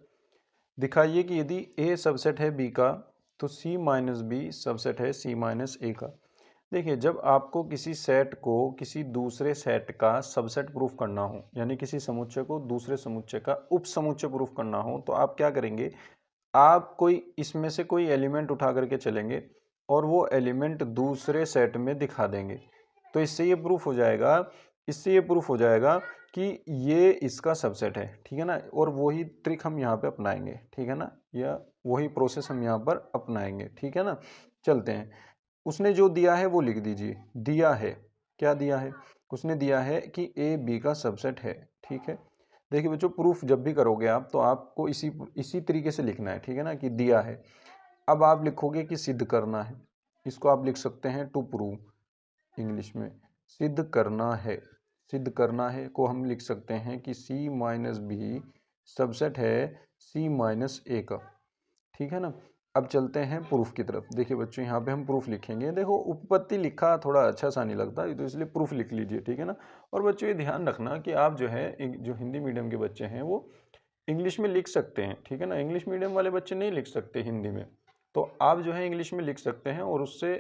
दिखाइए कि यदि A सबसेट है B का तो C माइनस बी सबसेट है C माइनस A का। देखिए जब आपको किसी सेट को किसी दूसरे सेट का सबसेट प्रूफ करना हो, यानी किसी समुच्चय को दूसरे समुच्चय का उप समुच्चय प्रूफ करना हो, तो आप क्या करेंगे? आप कोई इसमें से कोई एलिमेंट उठा करके चलेंगे और वो एलिमेंट दूसरे सेट में दिखा देंगे, तो इससे ये प्रूफ हो जाएगा कि ये इसका सबसेट है, ठीक है ना। और वही ट्रिक हम यहाँ पे अपनाएंगे, ठीक है ना, या वही प्रोसेस हम यहाँ पर अपनाएंगे, ठीक है ना। चलते हैं, उसने जो दिया है वो लिख दीजिए। दिया है, क्या दिया है? उसने दिया है कि A B का सबसेट है, ठीक है। देखिए बच्चों, प्रूफ जब भी करोगे आप तो आपको इसी तरीके से लिखना है, ठीक है ना, कि दिया है। अब आप लिखोगे कि सिद्ध करना है, इसको आप लिख सकते हैं टू प्रूव, इंग्लिश में सिद्ध करना है को हम लिख सकते हैं कि C माइनस बी सबसेट है C माइनस A का, ठीक है ना। अब चलते हैं प्रूफ की तरफ। देखिए बच्चों यहाँ पे हम प्रूफ लिखेंगे। देखो उपपत्ति लिखा थोड़ा अच्छा सा नहीं लगता, तो इसलिए प्रूफ लिख लीजिए, ठीक है ना। और बच्चों ये ध्यान रखना कि आप जो है जो हिंदी मीडियम के बच्चे हैं वो इंग्लिश में लिख सकते हैं, ठीक है ना। इंग्लिश मीडियम वाले बच्चे नहीं लिख सकते हिंदी में, तो आप जो है इंग्लिश में लिख सकते हैं और उससे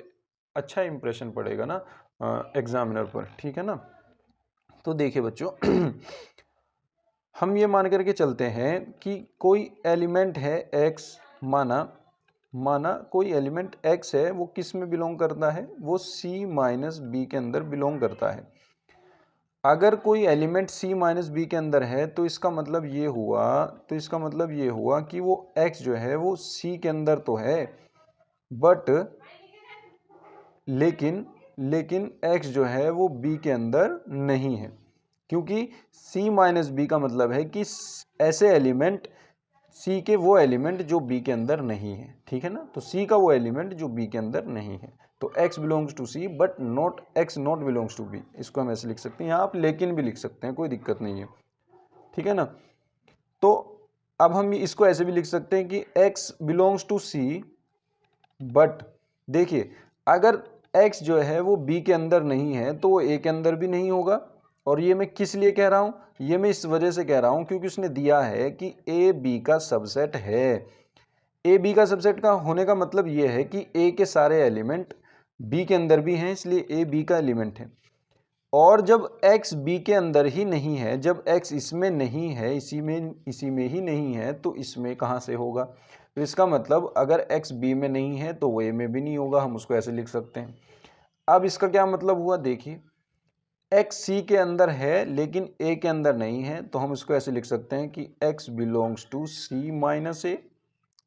अच्छा इंप्रेशन पड़ेगा ना एग्जामिनर पर, ठीक है ना। तो देखिए बच्चों हम ये मान करके चलते हैं कि कोई एलिमेंट है x, माना कोई एलिमेंट x है, वो किस में बिलोंग करता है, वो C माइनस बी के अंदर बिलोंग करता है। अगर कोई एलिमेंट C माइनस बी के अंदर है तो इसका मतलब ये हुआ कि वो x जो है वो C के अंदर तो है, बट लेकिन x जो है वो B के अंदर नहीं है, क्योंकि C माइनस बी का मतलब है कि ऐसे एलिमेंट C के वो एलिमेंट जो B के अंदर नहीं है, ठीक है ना। तो C का वो एलिमेंट जो B के अंदर नहीं है, तो x belongs to C but not x not belongs to B। इसको हम ऐसे लिख सकते हैं, यहाँ आप लेकिन भी लिख सकते हैं, कोई दिक्कत नहीं है, ठीक है ना। तो अब हम इसको ऐसे भी लिख सकते हैं कि x belongs to C, but देखिए अगर x जो है वो B के अंदर नहीं है तो वो A के अंदर भी नहीं होगा। और ये मैं किस लिए कह रहा हूं, ये मैं इस वजह से कह रहा हूं क्योंकि उसने दिया है कि A B का सबसेट है। A B का सबसेट का होने का मतलब ये है कि A के सारे एलिमेंट B के अंदर भी हैं, इसलिए A B का एलिमेंट है। और जब x B के अंदर ही नहीं है, जब x इसमें नहीं है, इसी में ही नहीं है, तो इसमें कहाँ से होगा। तो इसका मतलब अगर x B में नहीं है तो वो A में भी नहीं होगा, हम उसको ऐसे लिख सकते हैं। अब इसका क्या मतलब हुआ, देखिए x C के अंदर है लेकिन A के अंदर नहीं है, तो हम इसको ऐसे लिख सकते हैं कि x belongs to C minus A,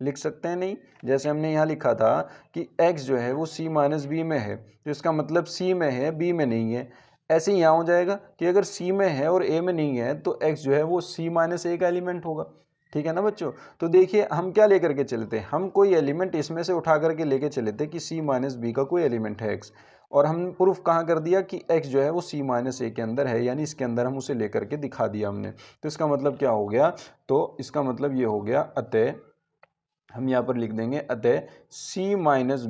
लिख सकते हैं नहीं। जैसे हमने यहाँ लिखा था कि x जो है वो C माइनस बी में है, तो इसका मतलब C में है B में नहीं है। ऐसे ही यहाँ हो जाएगा कि अगर C में है और A में नहीं है तो x जो है वो C माइनस A का एलिमेंट होगा, ठीक है ना बच्चों। तो देखिए हम क्या लेकर के चले थे, हम कोई एलिमेंट इसमें से उठा करके लेके चले थे कि C माइनस बी का कोई एलिमेंट है x, और हम प्रूफ कहाँ कर दिया कि x जो है वो C माइनस A के अंदर है, यानी इसके अंदर हम उसे लेकर के दिखा दिया हमने। तो इसका मतलब क्या हो गया, तो इसका मतलब ये हो गया, अतः हम यहाँ पर लिख देंगे अतः C माइनस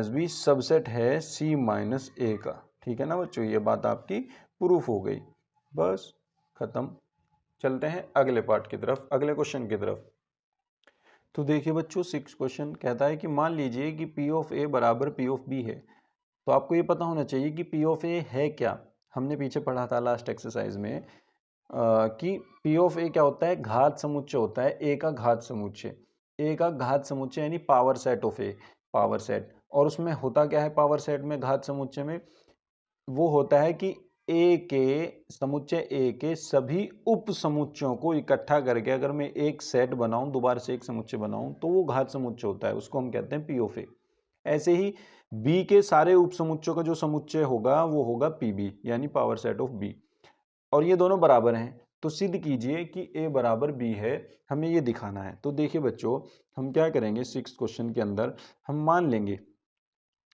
बी सबसेट है C माइनस A का, ठीक है ना बच्चों। ये बात आपकी प्रूफ हो गई, बस खत्म। चलते हैं अगले पार्ट की तरफ, अगले क्वेश्चन की तरफ। तो देखिए बच्चों 6 क्वेश्चन कहता है कि मान लीजिए कि P ऑफ A बराबर P ऑफ B है। तो आपको ये पता होना चाहिए कि P ऑफ A है क्या। हमने पीछे पढ़ा था लास्ट एक्सरसाइज में कि P ऑफ A क्या होता है, घात समुच्चय होता है, A का घात समुच्चय। A का घात समुच्चय यानी power set of A, power set. और उसमें होता क्या है पावर सेट में, घात समुच्चय में, वो होता है कि A के समुच्चय A के सभी उप समुच्चयों को इकट्ठा करके अगर मैं एक सेट बनाऊं, दोबारा से एक समुच्चय बनाऊं, तो वो घात समुच्चय होता है, उसको हम कहते हैं P ऑफ A। ऐसे ही B के सारे उप समुच्चयों का जो समुच्चय होगा वो होगा PB, यानी पावर सेट ऑफ B। और ये दोनों बराबर हैं, तो सिद्ध कीजिए कि A बराबर B है, हमें ये दिखाना है। तो देखिए बच्चों हम क्या करेंगे, 6 क्वेश्चन के अंदर हम मान लेंगे,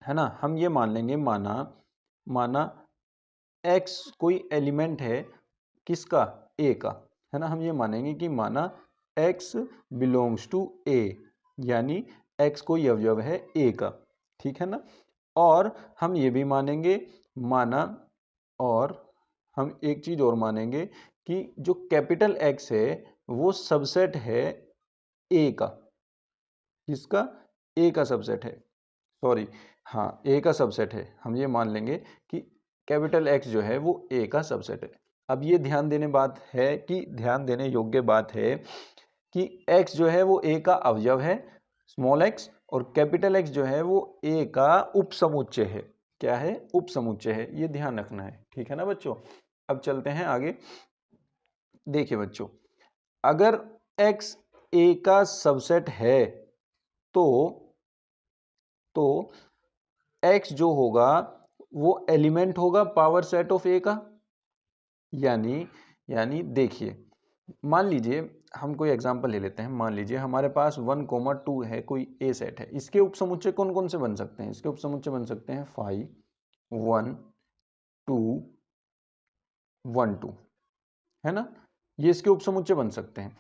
है ना, हम ये मान लेंगे, माना x कोई एलिमेंट है किसका, A का, है ना। हम ये मानेंगे कि माना x बिलोंग्स टू A, यानी x कोई अवयव है A का, ठीक है ना। और हम ये भी मानेंगे, और हम एक चीज और मानेंगे कि जो कैपिटल X है वो सबसेट है A का, किसका, A का सबसेट है, सॉरी हाँ A का सबसेट है। हम ये मान लेंगे कि कैपिटल X जो है वो A का सबसेट है। अब ये ध्यान देने योग्य बात है कि X जो है वो A का अवयव है, स्मॉल x, और कैपिटल X जो है वो A का उपसमुच्चय है। क्या है, उपसमुच्चय है, ये ध्यान रखना है, ठीक है ना बच्चों। अब चलते हैं आगे। देखिए बच्चों अगर x A का सबसेट है तो x जो होगा वो एलिमेंट होगा पावर सेट ऑफ A का। यानी देखिए मान लीजिए हम कोई एग्जांपल ले लेते हैं, मान लीजिए हमारे पास 1,2 है, कोई A सेट है, इसके उपसमुच्चय कौन कौन से बन सकते हैं, इसके उपसमुच्चय बन सकते हैं 5 1 2 1 2, है ना। ये इसके उपसमुच्चय बन सकते हैं।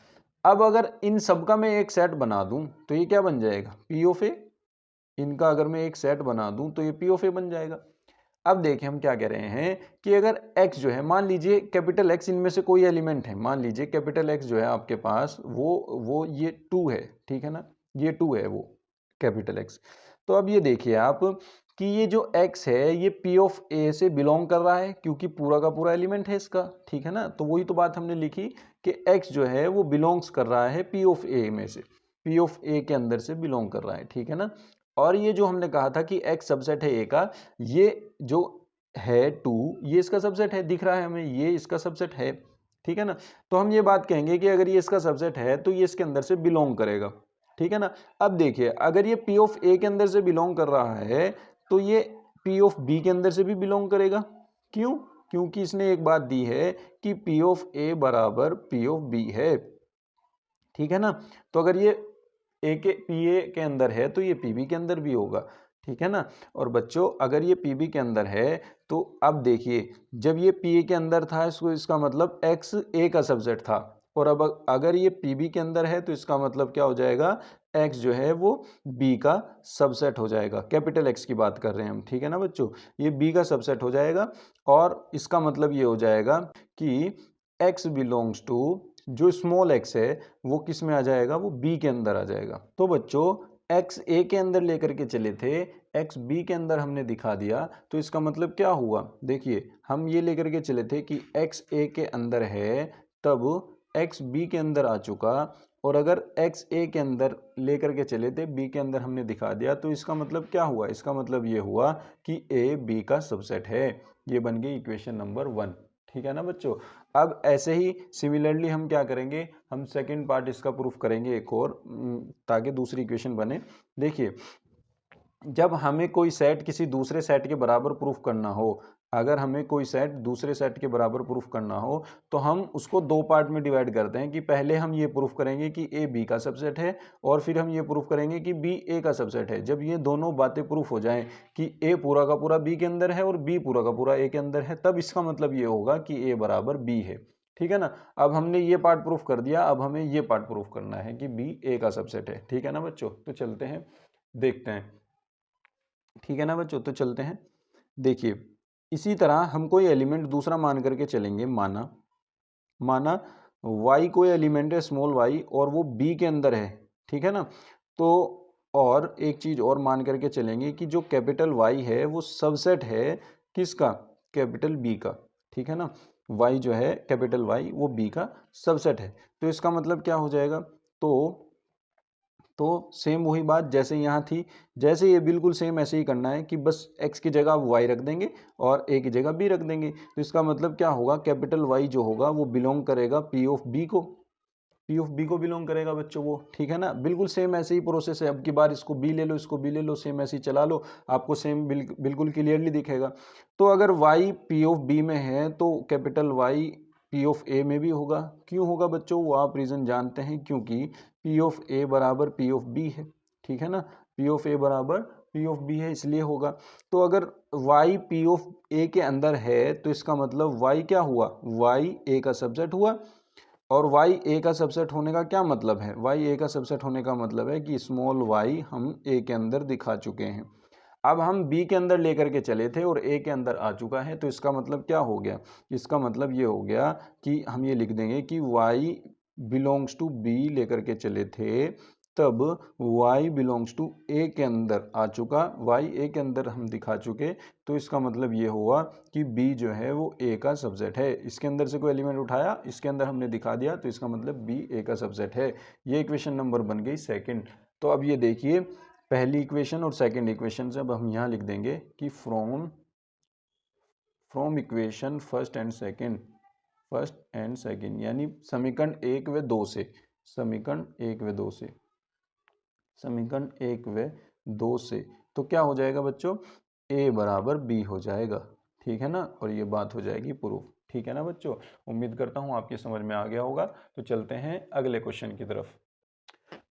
अब अगर इन सब का मैं एक सेट बना दूं तो ये क्या बन जाएगा, पी ऑफ ए। इनका अगर मैं एक सेट बना दूं तो ये पी ऑफ ए बन जाएगा। अब देखिए हम क्या कह रहे हैं कि अगर x जो है, मान लीजिए कैपिटल X इनमें से कोई एलिमेंट है, मान लीजिए कैपिटल X जो है आपके पास वो ये 2 है, ठीक है ना, ये 2 है वो कैपिटल X। तो अब ये देखिए आप कि ये जो x है ये p ऑफ a से बिलोंग कर रहा है क्योंकि पूरा का पूरा एलिमेंट है इसका, ठीक है ना। तो वही तो बात हमने लिखी कि x जो है वो बिलोंग्स कर रहा है p ऑफ a में से, p ऑफ a के अंदर से बिलोंग कर रहा है, ठीक है ना। और ये जो हमने कहा था कि x सबसेट है a का, ये जो है 2 ये इसका सबसेट है, दिख रहा है हमें, ये इसका सबसेट है, ठीक है ना। तो हम ये बात कहेंगे कि अगर ये इसका सबसेट है तो ये इसके अंदर से बिलोंग करेगा, ठीक है ना। अब देखिए अगर ये p ऑफ a के अंदर से बिलोंग कर रहा है तो ये p ऑफ b के अंदर से भी बिलोंग करेगा। क्यों? क्योंकि इसने एक बात दी है कि p ऑफ a बराबर p ऑफ b है, ठीक है ना। तो अगर ये ए के पी ए के अंदर है तो ये पी बी के अंदर भी होगा, ठीक है ना। और बच्चों अगर ये पी बी के अंदर है तो अब देखिए जब ये पी ए के अंदर था इसको, इसका मतलब एक्स ए का सबसेट था, और अब अगर ये पी बी के अंदर है तो इसका मतलब क्या हो जाएगा, एक्स जो है वो बी का सबसेट हो जाएगा। कैपिटल एक्स की बात कर रहे हैं हम, ठीक है ना बच्चों, ये बी का सबसेट हो जाएगा। और इसका मतलब ये हो जाएगा कि एक्स बिलोंग्स टू, जो स्मॉल एक्स है वो किस में आ जाएगा, वो बी के अंदर आ जाएगा। तो बच्चों एक्स ए के अंदर लेकर के चले थे, एक्स बी के अंदर हमने दिखा दिया, तो इसका मतलब क्या हुआ, देखिए हम ये लेकर के चले थे कि एक्स ए के अंदर है तब एक्स बी के अंदर आ चुका, और अगर एक्स ए के अंदर लेकर के चले थे बी के अंदर हमने दिखा दिया, तो इसका मतलब क्या हुआ, इसका मतलब ये हुआ कि ए बी का सबसेट है। ये बन गई इक्वेशन नंबर 1, ठीक है ना बच्चों। अब ऐसे ही सिमिलरली हम क्या करेंगे, हम सेकंड पार्ट इसका प्रूफ करेंगे एक और, ताकि दूसरी इक्वेशन बने। देखिए जब हमें कोई सेट किसी दूसरे सेट के बराबर प्रूफ करना हो, अगर हमें कोई सेट दूसरे सेट के बराबर प्रूफ करना हो तो हम उसको दो पार्ट में डिवाइड करते हैं कि पहले हम ये प्रूफ करेंगे कि ए बी का सबसेट है, और फिर हम ये प्रूफ करेंगे कि बी ए का सबसेट है। जब ये दोनों बातें प्रूफ हो जाएं कि ए पूरा का पूरा बी के अंदर है और बी पूरा का पूरा ए के अंदर है, तब इसका मतलब ये होगा कि ए बराबर बी है, ठीक है ना। अब हमने ये पार्ट प्रूफ कर दिया, अब हमें ये पार्ट प्रूफ करना है कि बी ए का सबसेट है, ठीक है ना बच्चों। तो चलते हैं देखते हैं, ठीक है ना बच्चों, तो चलते हैं। देखिए इसी तरह हम कोई एलिमेंट दूसरा मान करके चलेंगे, माना y कोई एलिमेंट है स्मॉल y और वो b के अंदर है, ठीक है ना। तो और एक चीज और मान करके चलेंगे कि जो कैपिटल Y है वो सबसेट है किसका, कैपिटल B का, ठीक है ना। y जो है कैपिटल Y वो b का सबसेट है। तो इसका मतलब क्या हो जाएगा, तो सेम वही बात जैसे यहाँ थी, जैसे ये बिल्कुल सेम ऐसे ही करना है कि बस x की जगह आप y रख देंगे और a की जगह b रख देंगे। तो इसका मतलब क्या होगा, कैपिटल Y जो होगा वो बिलोंग करेगा p ऑफ b को, p ऑफ b को बिलोंग करेगा बच्चों वो, ठीक है ना। बिल्कुल सेम ऐसे ही प्रोसेस है, अब की बार इसको b ले लो इसको b ले लो, सेम ऐसे ही चला लो, आपको सेम बिल्कुल क्लियरली दिखेगा। तो अगर y p ऑफ b में है तो capital Y p of a में भी होगा। क्यों होगा बच्चों, वो आप रीजन जानते हैं, क्योंकि p ऑफ a बराबर p ऑफ b है, ठीक है ना। p ऑफ a बराबर p ऑफ b है, इसलिए होगा। तो अगर y p ऑफ a के अंदर है तो इसका मतलब y क्या हुआ, y a का सबसेट हुआ। और y a का सबसेट होने का क्या मतलब है, y a का सबसेट होने का मतलब है कि स्मॉल y हम a के अंदर दिखा चुके हैं। अब हम b के अंदर लेकर के चले थे और a के अंदर आ चुका है, तो इसका मतलब क्या हो गया, इसका मतलब ये हो गया कि हम ये लिख देंगे कि y बिलोंग्स टू b लेकर के चले थे, तब y बिलोंग्स टू a के अंदर आ चुका, y a के अंदर हम दिखा चुके, तो इसका मतलब ये हुआ कि b जो है वो a का सबसेट है। इसके अंदर से कोई एलिमेंट उठाया, इसके अंदर हमने दिखा दिया, तो इसका मतलब b a का सबसेट है। ये इक्वेशन नंबर बन गई सेकंड। तो अब ये देखिए पहली इक्वेशन और सेकंड इक्वेशन से अब हम यहाँ लिख देंगे कि from equation first and second, यानी समीकरण 1 व 2 से, समीकरण 1 व 2 से, समीकरण 1 व 2 से, तो क्या हो जाएगा बच्चों, a बराबर b हो जाएगा, ठीक है ना। और ये बात हो जाएगी प्रूफ, ठीक है ना बच्चों। उम्मीद करता हूँ आपकी समझ में आ गया होगा। तो चलते हैं अगले क्वेश्चन की तरफ।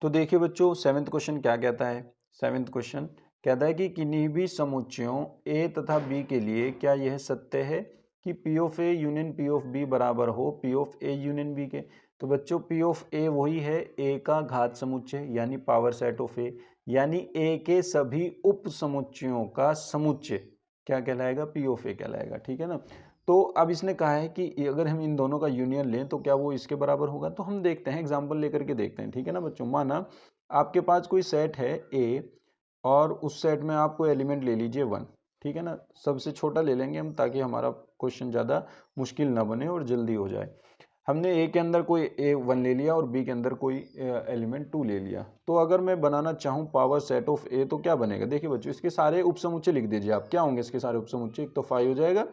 तो देखिए बच्चों सेवेंथ क्वेश्चन क्या कहता है, सेवेंथ क्वेश्चन कहता है कि किन्हीं भी समुच्चयों a तथा b के लिए क्या यह सत्य है कि P of A union P of B बराबर हो P of A union B के। तो बच्चों पी ऑफ ए वही है ए का घात समुच्चय यानी पावर सेट ऑफ ए, यानी ए के सभी उप समुच्चयों का समुच्चय क्या कहलाएगा, पी ऑफ ए कहलाएगा। ठीक है ना। तो अब इसने कहा है कि अगर हम इन दोनों का यूनियन लें तो क्या वो इसके बराबर होगा, तो हम देखते हैं, एग्जाम्पल लेकर के देखते हैं। ठीक है ना बच्चों, माना आपके पास कोई सेट है ए और उस सेट में आप कोई एलिमेंट ले लीजिए 1। ठीक है ना, सबसे छोटा ले लेंगे हम ताकि हमारा क्वेश्चन ज़्यादा मुश्किल ना बने और जल्दी हो जाए। हमने ए के अंदर कोई ए 1 ले लिया और बी के अंदर कोई एलिमेंट 2 ले लिया। तो अगर मैं बनाना चाहूँ पावर सेट ऑफ ए तो क्या बनेगा, देखिए बच्चों इसके सारे उपसमुच्चय लिख दीजिए आप। क्या होंगे इसके सारे उपसमुच्चय, एक तो 5 हो जाएगा,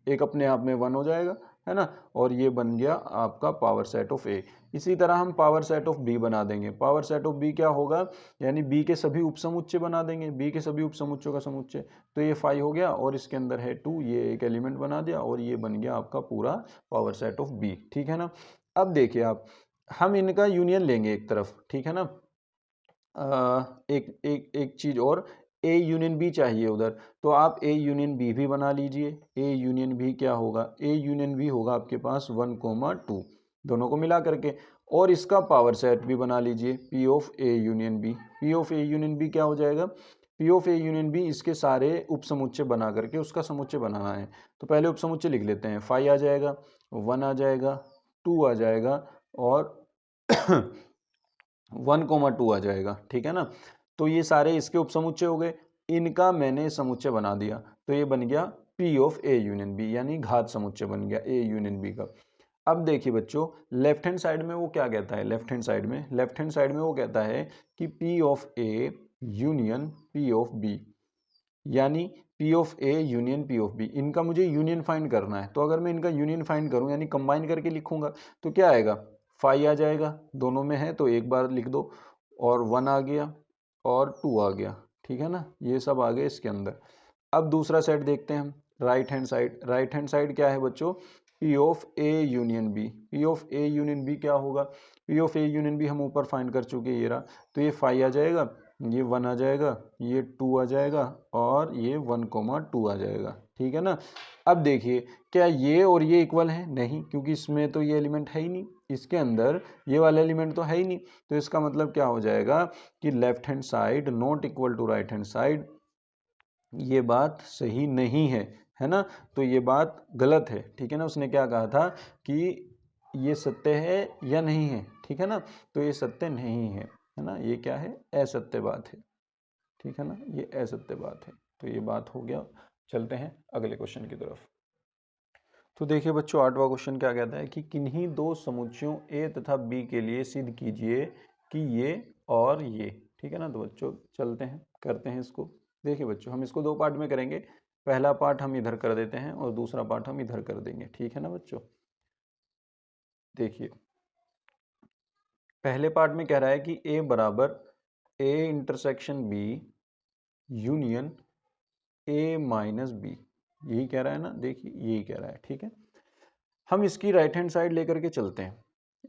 एक अपने आप में 1 हो जाएगा, है ना, और ये बन गया आपका पावर सेट ऑफ ए। इसी तरह हम पावर सेट ऑफ बी बना देंगे। पावर सेट ऑफ बी क्या होगा, यानी बी के सभी उपसमुच्चय बना देंगे, बी के सभी उपसमुच्चयों का समुच्चय। तो ये 5 हो गया और इसके अंदर है 2, ये एक एलिमेंट बना दिया और ये बन गया आपका पूरा पावर सेट ऑफ बी। ठीक है ना। अब देखिए आप, हम इनका यूनियन लेंगे एक तरफ। ठीक है ना। एक एक एक चीज और, ए यूनियन बी चाहिए उधर, तो आप ए यूनियन बी भी बना लीजिए। ए यूनियन बी क्या होगा, ए यूनियन बी होगा आपके पास 1,2 दोनों को मिला करके, और इसका पावर सेट भी बना लीजिए P of A union B. P of A union B क्या हो जाएगा, P of A union B इसके सारे उपसमुच्चय बना करके उसका समुच्चय बनाना है। तो पहले उपसमुच्चय लिख लेते हैं, 5 आ जाएगा, 1 आ जाएगा, 2 आ जाएगा और 1,2 आ जाएगा। ठीक है ना। तो ये सारे इसके उपसमुच्चय हो गए, इनका मैंने समुच्चय बना दिया, तो ये बन गया P of A union B, यानी घात समुच्चय बन गया ए यूनियन बी का। अब देखिए बच्चों, लेफ्ट हैंड साइड में वो क्या कहता है, लेफ्ट हैंड साइड में वो कहता है कि P of A union P of B, यानी P of A union P of B, इनका मुझे यूनियन फाइंड करना है। तो अगर मैं इनका यूनियन फाइंड करूं यानी कंबाइन करके लिखूंगा तो क्या आएगा, 5 आ जाएगा, दोनों में है तो एक बार लिख दो, और 1 आ गया और 2 आ गया। ठीक है ना, ये सब आ गए इसके अंदर। अब दूसरा सेट देखते हैं हम, राइट हैंड साइड क्या है बच्चों, P of A union B. P of A union B क्या होगा, P of A union B हम ऊपर फाइंड कर चुके, ये रहा। तो ये 5 आ जाएगा, ये 1 आ जाएगा, ये 2 आ जाएगा और ये 1,2 आ जाएगा। ठीक है ना। अब देखिए, क्या ये और ये इक्वल है, नहीं, क्योंकि इसमें तो ये एलिमेंट है ही नहीं, इसके अंदर ये वाला एलिमेंट तो है ही नहीं। तो इसका मतलब क्या हो जाएगा कि left hand side not equal to right hand side, ये बात सही नहीं है ना। तो ये बात गलत है। ठीक है ना, उसने क्या कहा था कि ये सत्य है या नहीं है। ठीक है ना, तो ये सत्य नहीं है ना, ये क्या है, असत्य बात है। ठीक है ना, ये असत्य बात है। तो ये बात हो गया। चलते हैं अगले क्वेश्चन की तरफ। तो देखिए बच्चों, 8वां क्वेश्चन क्या कहता है कि किन्हीं दो समुच्चयों ए तथा बी के लिए सिद्ध कीजिए कि ये और ये। ठीक है ना। तो बच्चों चलते हैं, करते हैं इसको। देखिए बच्चों, हम इसको 2 पार्ट में करेंगे। पहला पार्ट हम इधर कर देते हैं और दूसरा पार्ट हम इधर कर देंगे। ठीक है ना बच्चों। देखिए, पहले पार्ट में कह रहा है कि ए बराबर A intersection B union A minus B, यही कह रहा है ना, देखिए यही कह रहा है। ठीक है, हम इसकी राइट हैंड साइड लेकर के चलते हैं,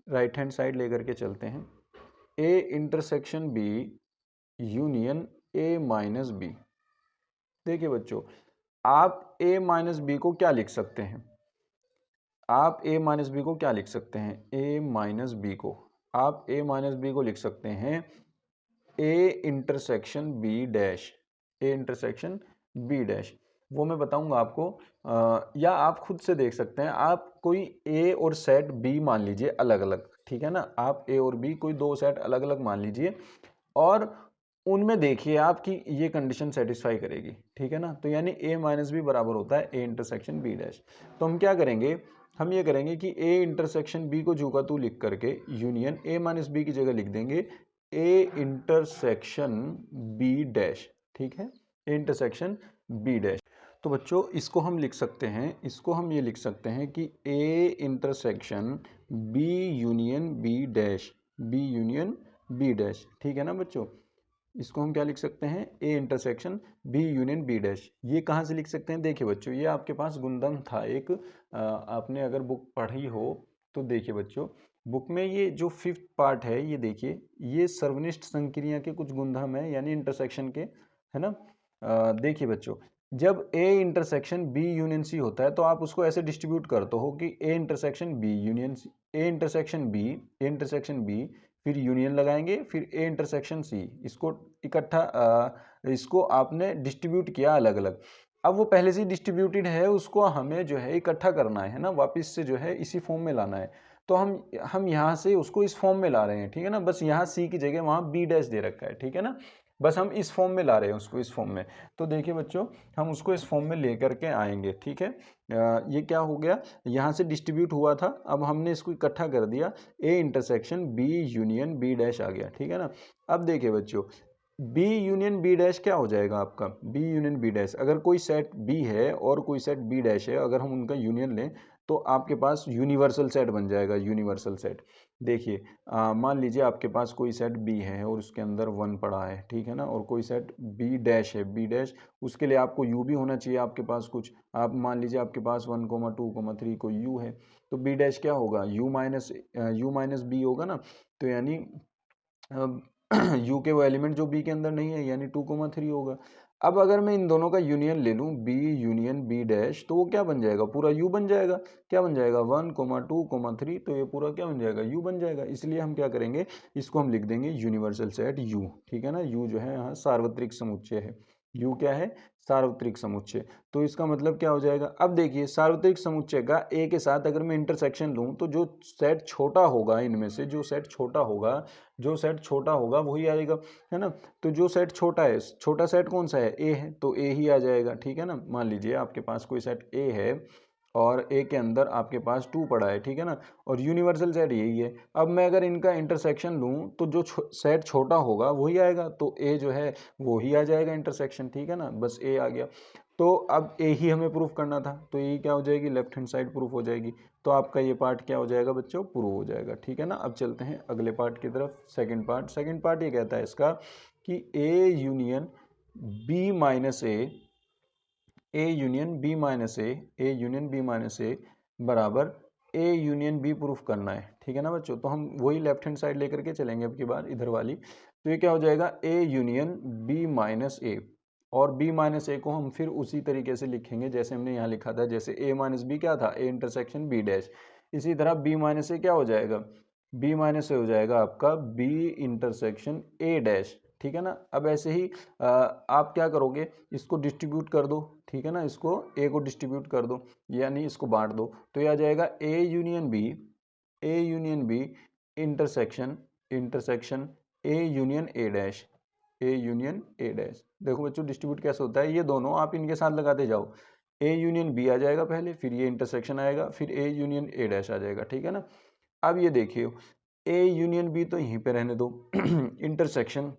राइट हैंड साइड लेकर के चलते हैं। A intersection B union A minus B. देखिए बच्चों, आप ए माइनस बी को क्या लिख सकते हैं, आप ए माइनस बी को क्या लिख सकते हैं, ए माइनस बी को आप ए माइनस बी को लिख सकते हैं A intersection B dash, A intersection B dash. वो मैं बताऊंगा आपको, या आप खुद से देख सकते हैं। आप कोई ए और सेट बी मान लीजिए अलग अलग। ठीक है ना, आप ए और बी कोई 2 सेट अलग अलग मान लीजिए और उनमें देखिए आपकी ये कंडीशन सेटिस्फाई करेगी। ठीक है ना, तो यानी ए माइनस बी बराबर होता है ए इंटरसेक्शन बी डैश। तो हम क्या करेंगे, हम ये करेंगे कि ए इंटरसेक्शन बी को जू का तू लिख करके यूनियन ए माइनस बी की जगह लिख देंगे ए इंटरसेक्शन बी डैश। ठीक है, ए इंटरसेक्शन बी डैश। तो बच्चों इसको हम लिख सकते हैं, इसको हम ये लिख सकते हैं कि A intersection B union B dash, B union B dash. ठीक है ना बच्चों, इसको हम क्या लिख सकते हैं, A intersection B union B dash. ये कहाँ से लिख सकते हैं, देखिए बच्चों, ये आपके पास गुणधर्म था एक, आपने अगर बुक पढ़ी हो तो देखिए बच्चों, बुक में ये जो 5th पार्ट है, ये देखिए, ये सर्वनिष्ठ संक्रिया के कुछ गुणधर्म है, यानी इंटरसेक्शन के, है ना। देखिए बच्चों, जब A intersection B union C होता है तो आप उसको ऐसे डिस्ट्रीब्यूट करते हो कि A intersection B union C, A intersection B, फिर यूनियन लगाएंगे, फिर ए इंटरसेक्शन सी, इसको इकट्ठा इसको आपने डिस्ट्रीब्यूट किया अलग अलग। अब वो पहले से डिस्ट्रीब्यूटेड है, उसको हमें जो है इकट्ठा करना है ना, वापस से जो है इसी फॉर्म में लाना है। तो हम यहाँ से उसको इस फॉर्म में ला रहे हैं, ठीक है ना। बस यहाँ सी की जगह वहाँ बी डैश दे रखा है, ठीक है ना। बस हम इस फॉर्म में ला रहे हैं उसको, इस फॉर्म में। तो देखिए बच्चों, हम उसको इस फॉर्म में लेकर के आएंगे, ठीक है। ये क्या हो गया, यहाँ से डिस्ट्रीब्यूट हुआ था, अब हमने इसको इकट्ठा कर दिया, A intersection B union B dash आ गया, ठीक है ना। अब देखिए बच्चों, बी यूनियन बी डैश क्या हो जाएगा आपका, बी यूनियन बी डैश, अगर कोई सेट बी है और कोई सेट बी डैश है, अगर हम उनका यूनियन लें तो आपके पास यूनिवर्सल सेट बन जाएगा, यूनिवर्सल सेट। देखिए मान लीजिए आपके पास कोई सेट बी है और उसके अंदर 1 पड़ा है, ठीक है ना, और कोई सेट बी डैश है, बी डैश, उसके लिए आपको यू भी होना चाहिए आपके पास कुछ। आप मान लीजिए आपके पास 1, 2, 3 कोई यू है, तो बी डैश क्या होगा, यू माइनस बी होगा ना। तो यानी यू के वो एलिमेंट जो बी के अंदर नहीं है, यानी 2, 3 होगा। अब अगर मैं इन दोनों का यूनियन ले लूं, बी यूनियन बी डैश, तो वो क्या बन जाएगा, पूरा यू बन जाएगा। क्या बन जाएगा, 1, 2, 3, तो ये पूरा क्या बन जाएगा, यू बन जाएगा। इसलिए हम क्या करेंगे, इसको हम लिख देंगे यूनिवर्सल सेट यू, ठीक है ना। यू जो है यहाँ सार्वत्रिक समुच्चय है, यू क्या है, सार्वत्रिक समुच्चय। तो इसका मतलब क्या हो जाएगा, अब देखिए सार्वत्रिक समुच्चय का ए के साथ अगर मैं इंटरसेक्शन लूं, तो जो सेट छोटा होगा इनमें से, जो सेट छोटा होगा वही आएगा, है ना। तो जो सेट छोटा है, छोटा सेट कौन सा है, ए है, तो ए ही आ जाएगा, ठीक है ना। मान लीजिए आपके पास कोई सेट ए है और ए के अंदर आपके पास 2 पड़ा है, ठीक है ना, और यूनिवर्सल सेट यही है। अब मैं अगर इनका इंटरसेक्शन लूं तो जो सेट छोटा होगा वही आएगा, तो ए जो है वो ही आ जाएगा इंटरसेक्शन, ठीक है ना, बस ए आ गया। तो अब ए ही हमें प्रूफ करना था, तो ये क्या हो जाएगी, लेफ्ट हैंड साइड प्रूफ हो जाएगी। तो आपका ये पार्ट क्या हो जाएगा बच्चों, प्रूव हो जाएगा, ठीक है ना। अब चलते हैं अगले पार्ट की तरफ, सेकंड पार्ट ये कहता है इसका कि A union B minus A union B minus A बराबर ए यूनियन बी प्रूफ करना है, ठीक है ना बच्चों। तो हम वही लेफ्ट हैंड साइड लेकर के चलेंगे अब की बार, इधर वाली। तो ये क्या हो जाएगा, ए यूनियन बी माइनस ए, और बी माइनस ए को हम फिर उसी तरीके से लिखेंगे जैसे हमने यहाँ लिखा था, जैसे ए माइनस बी क्या था, ए इंटरसेक्शन बी डैश। इसी तरह बी माइनस ए क्या हो जाएगा, बी माइनस ए हो जाएगा आपका बी इंटरसेक्शन ए डैश, ठीक है ना। अब ऐसे ही आप क्या करोगे, इसको डिस्ट्रीब्यूट कर दो, ठीक है ना, इसको ए को डिस्ट्रीब्यूट कर दो, यानी इसको बांट दो, तो यह आ जाएगा A union B intersection A union A dash, A union A dash. देखो बच्चों डिस्ट्रीब्यूट कैसे होता है, ये दोनों आप इनके साथ लगाते जाओ, ए यूनियन बी आ जाएगा पहले, फिर ये इंटरसेक्शन आएगा, फिर ए यूनियन ए डैश आ जाएगा, ठीक है ना। अब ये देखिए, ए यूनियन बी तो यहीं पे रहने दो intersection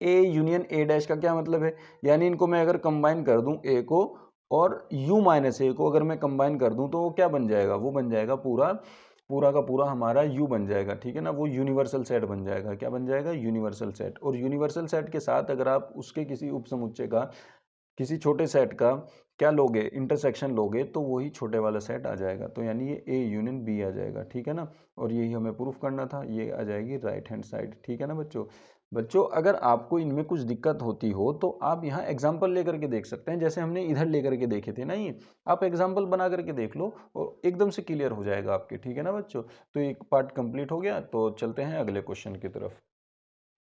A union A dash का क्या मतलब है, यानी इनको मैं अगर कंबाइन कर दूं, ए को और यू माइनस ए को अगर मैं कंबाइन कर दूं, तो वो क्या बन जाएगा, वो बन जाएगा पूरा का पूरा हमारा यू बन जाएगा, ठीक है ना। वो यूनिवर्सल सेट बन जाएगा, क्या बन जाएगा, यूनिवर्सल सेट। और यूनिवर्सल सेट के साथ अगर आप उसके किसी उपसमुच्चय का, किसी छोटे सेट का क्या लोगे, इंटरसेक्शन लोगे, तो वही छोटे वाला सेट आ जाएगा। तो यानी ये ए यूनियन बी आ जाएगा, ठीक है ना। और यही हमें प्रूफ करना था, ये आ जाएगी राइट हैंड साइड, ठीक है ना बच्चों अगर आपको इनमें कुछ दिक्कत होती हो तो आप यहाँ एग्जाम्पल लेकर के देख सकते हैं, जैसे हमने इधर लेकर के देखे थे ना, ये आप एग्जाम्पल बना करके देख लो और एकदम से क्लियर हो जाएगा आपके, ठीक है ना बच्चों। तो एक पार्ट कंप्लीट हो गया, तो चलते हैं अगले क्वेश्चन की तरफ।